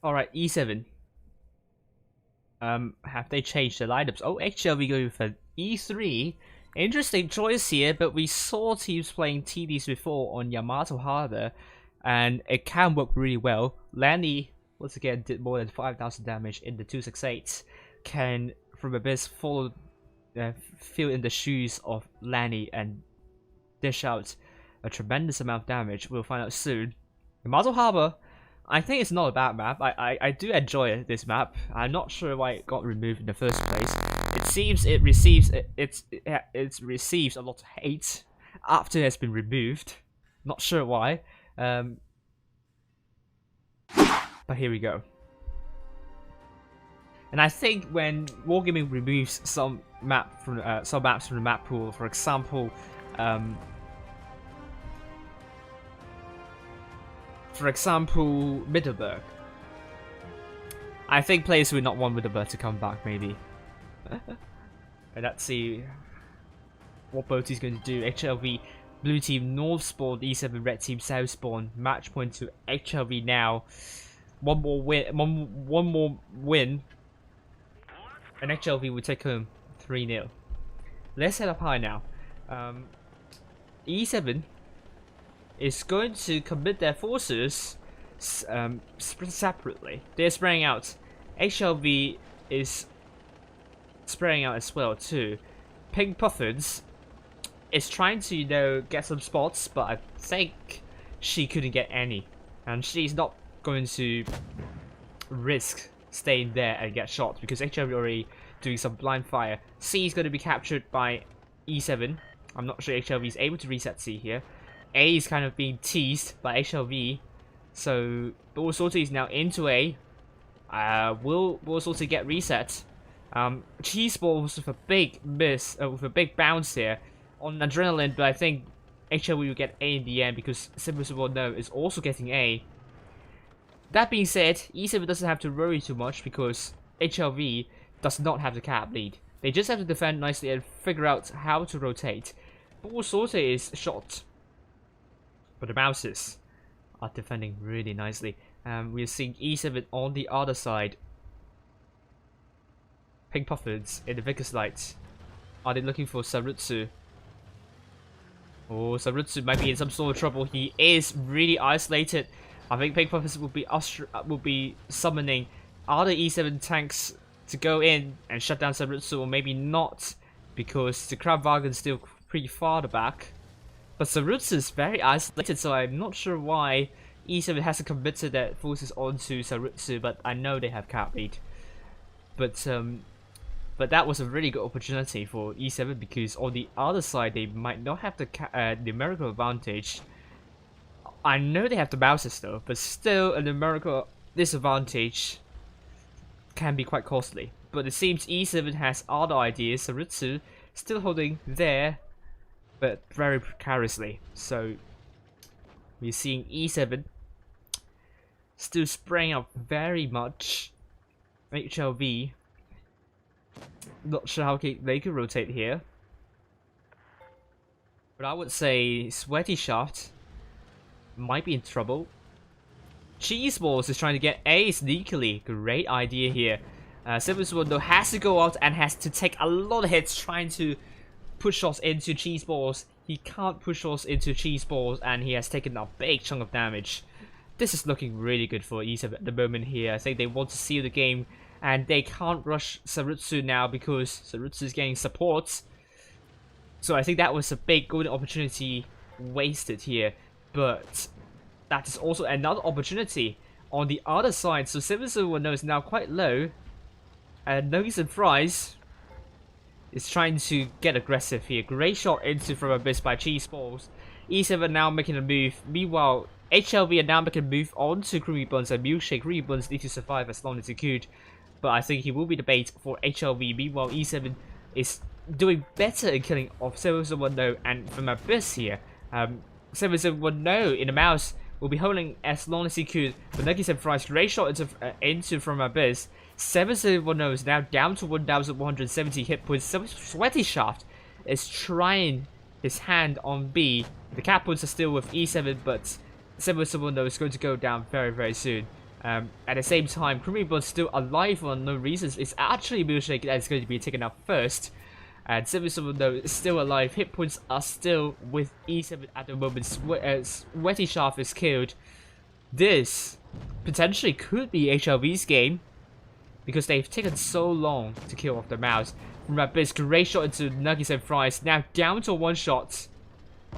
Alright, E7. Have they changed the lineups? Oh, HLV going with an E3. Interesting choice here, but we saw teams playing TDs before on Yamato Harbor, and it can work really well. Lanny, once again, did more than 5,000 damage in the 268. Can, from Abyss, fill in the shoes of Lanny and dish out a tremendous amount of damage. We'll find out soon. Yamato Harbor, I think it's not a bad map. I do enjoy this map. I'm not sure why it got removed in the first place. It seems it receives it receives a lot of hate after it has been removed. Not sure why. But here we go. And I think when Wargaming removes some maps from the map pool, for example, Middelburg, I think players would not want Middelburg to come back, maybe. And let's see what Boaty's going to do. HLV, blue team north spawn, E7 red team south spawn. Match point to HLV now. One more win, and HLV will take home 3-0. Let's head up high now. E7 is going to commit their forces separately. They're spreading out. HLV is spreading out as well too. Pink Puffins is trying to, you know, get some spots, but I think she couldn't get any, and she's not going to risk staying there and get shot because HLV already doing some blind fire. C is going to be captured by E7. I'm not sure HLV is able to reset C here. A is kind of being teased by HLV, so Sortie is now into A. Will Sortie get reset? Cheese balls with a big miss, with a big bounce here on adrenaline, but I think HLV will get A in the end because Simple No is also getting A. That being said, E7 doesn't have to worry too much because HLV does not have the cap lead. They just have to defend nicely and figure out how to rotate. Sortie is shot, but the Mouses are defending really nicely. We're seeing E7 on the other side. Pink Puffins in the Vickers Light. Are they looking for Sarutsu? Oh, Sarutsu might be in some sort of trouble. He is really isolated. I think Pink Puffins will be summoning other E7 tanks to go in and shut down Sarutsu, or maybe not, because the Crab Wagon is still pretty far back. But Sarutsu is very isolated, so I'm not sure why E7 hasn't committed their forces onto Sarutsu, but I know they have cap lead. But that was a really good opportunity for E7 because on the other side they might not have the numerical advantage. I know they have the Mouses though, but still a numerical disadvantage can be quite costly. But it seems E7 has other ideas. Sarutsu still holding there, but very precariously. So we're seeing E7 still spraying out very much. HLV, not sure how they could rotate here, but I would say Sweaty Shaft might be in trouble. Cheese Balls is trying to get A sneakily. Great idea here. Simple though has to go out and has to take a lot of hits trying to push shots into Cheese Balls. He can't push shots into Cheese Balls and he has taken a big chunk of damage. This is looking really good for E7 at the moment here. I think they want to seal the game and they can't rush Sarutsu now because Sarutsu is getting support. So I think that was a big golden opportunity wasted here. But that is also another opportunity on the other side. So 701 is now quite low. And Nuggies and Fries is trying to get aggressive here. Great shot into from Abyss by Cheese Balls. E7 now making a move. Meanwhile, HLV are now making a move onto Creamy Buns and Milkshake. Creamy Buns need to survive as long as he could. But I think he will be the bait for HLV. Meanwhile, E7 is doing better in killing off 701 and from Abyss here. 701 in the mouse will be holding as long as he could. But Nuggies and Fries, great shot into from Abyss. 701 is now down to 1,170 hit points. Sweaty Shaft is trying his hand on B. The cap points are still with E7, but 701 is going to go down very, very soon. At the same time, Creamy Blood still alive for no reasons. It's actually Milkshake that is going to be taken out first. And 701 is still alive. Hit points are still with E7 at the moment. Sweaty Shaft is killed. This potentially could be HLV's game, because they've taken so long to kill off the mouse. From Abyss, great shot into Nuggies and Fries. Now down to one shot.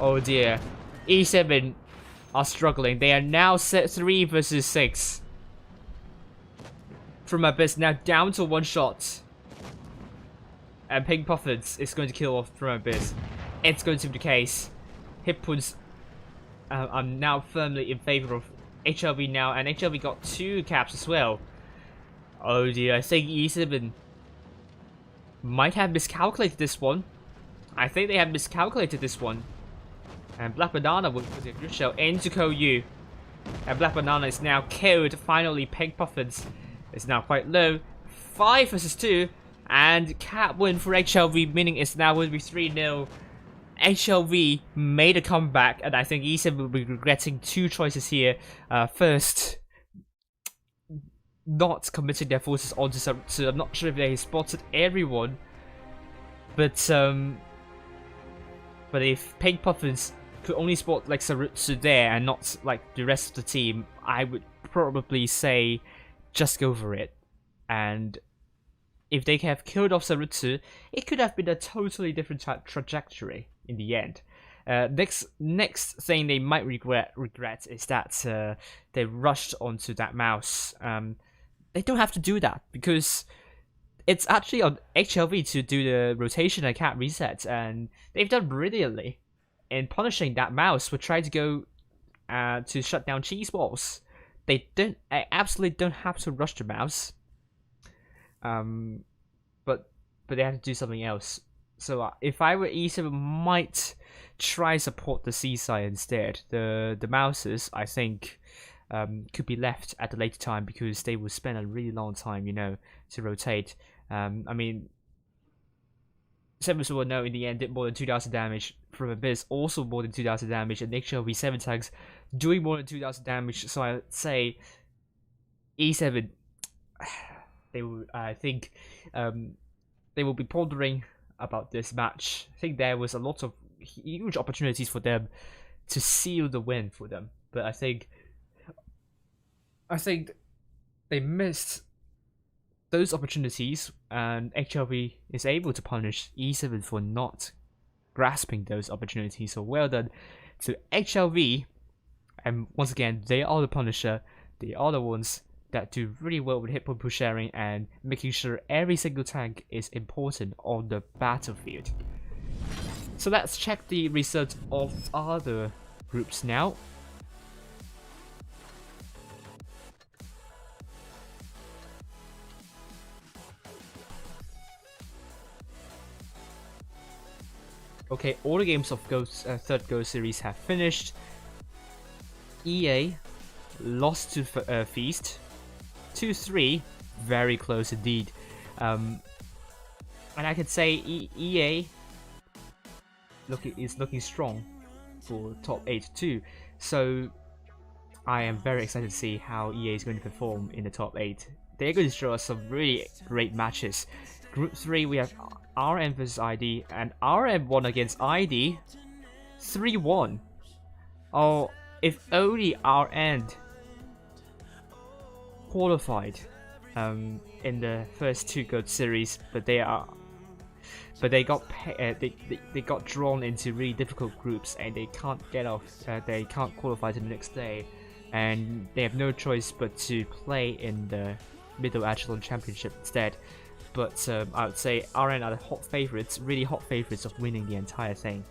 Oh dear. E7 are struggling. They are now set 3 versus 6. From Abyss now down to one shot. And Pink Puffins is going to kill off from Abyss. It's going to be the case. Hit points are now firmly in favor of HLV now. And HLV got 2 caps as well. Oh dear, I think E7 might have miscalculated this one. I think they have miscalculated this one. And Black Banana will put a good shell into KOU. And Black Banana is now killed. Finally, Pink Puffins is now quite low. 5 versus 2. And cap win for HLV, meaning it's now going to be 3-0. HLV made a comeback, and I think E7 will be regretting 2 choices here. First, not committing their forces onto Sarutsu. I'm not sure if they spotted everyone, but if Pink Puffins could only spot like Sarutsu there and not like the rest of the team, I would probably say just go for it. And if they have killed off Sarutsu, it could have been a totally different trajectory in the end. Next thing they might regret is that they rushed onto that mouse. They don't have to do that because it's actually on HLV to do the rotation and cat reset, and they've done brilliantly in punishing that mouse for trying to go to shut down cheese balls. They absolutely don't have to rush the mouse. But they have to do something else. So if I were E7, might try support the seaside instead. The mouses, I think, could be left at a later time because they will spend a really long time, to rotate. I mean, Seven will know in the end did more than 2,000 damage from Abyss, also more than 2,000 damage, and HLV 7 tags doing more than 2,000 damage. So I would say E7, they will. I think they will be pondering about this match. I think there was a lot of huge opportunities for them to seal the win for them, but I think they missed those opportunities, and HLV is able to punish E7 for not grasping those opportunities. So well done to HLV, and once again, they are the punisher. They are the ones that do really well with hit point push sharing and making sure every single tank is important on the battlefield. So let's check the results of other groups now. Okay, all the games of third Go series have finished. EA lost to Feast. 2-3, very close indeed. And I can say EA is looking strong for top 8 too. So I am very excited to see how EA is going to perform in the top 8. They're going to show us some really great matches. Group 3, we have RM versus ID, and RM won against ID 3-1. Oh, if only RN qualified in the first 2 Go series, but they got drawn into really difficult groups, and they can't get off. They can't qualify to the next day, and they have no choice but to play in the Middle Echelon Championship instead. But I would say RN are the hot favorites, really hot favorites of winning the entire thing.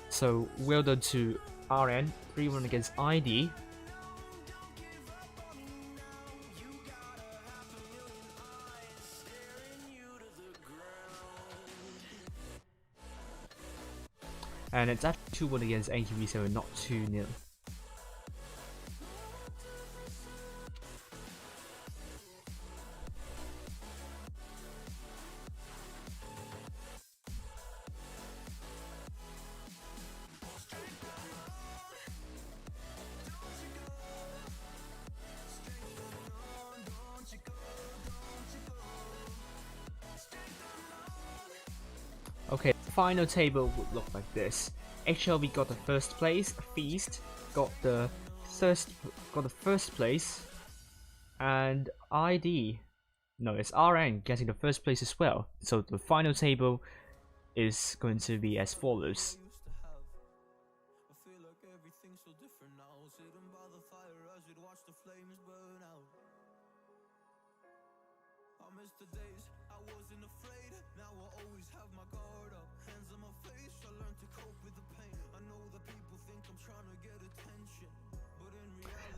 So well done to RN, 3-1 against ID. And it's actually 2-1 against AQV, so not 2-0. Okay, the final table would look like this. HLV got the first place, Feast got the first place, and it's RN getting the first place as well. So the final table is going to be as follows.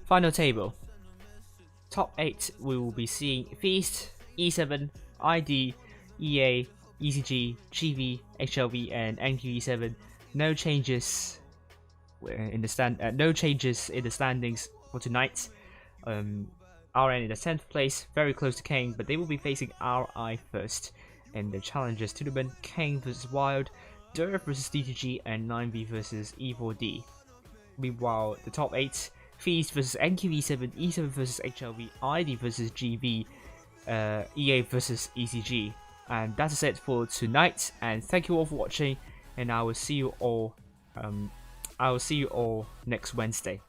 Final table. Top 8 we will be seeing Feast, E7, ID, EA, ECG, GV, HLV, and NQE7. No changes in the standings for tonight. RN in the 10th place, very close to Kane, but they will be facing RI first in the Challengers Tournament. Kane versus Wild, Durf versus DTG, and 9V versus E4D. Meanwhile, the top 8. Feast versus NQE7, E7 versus HLV, ID versus GV, EA versus ECG. And that's it for tonight, and thank you all for watching, and I will see you all I'll see you all next Wednesday.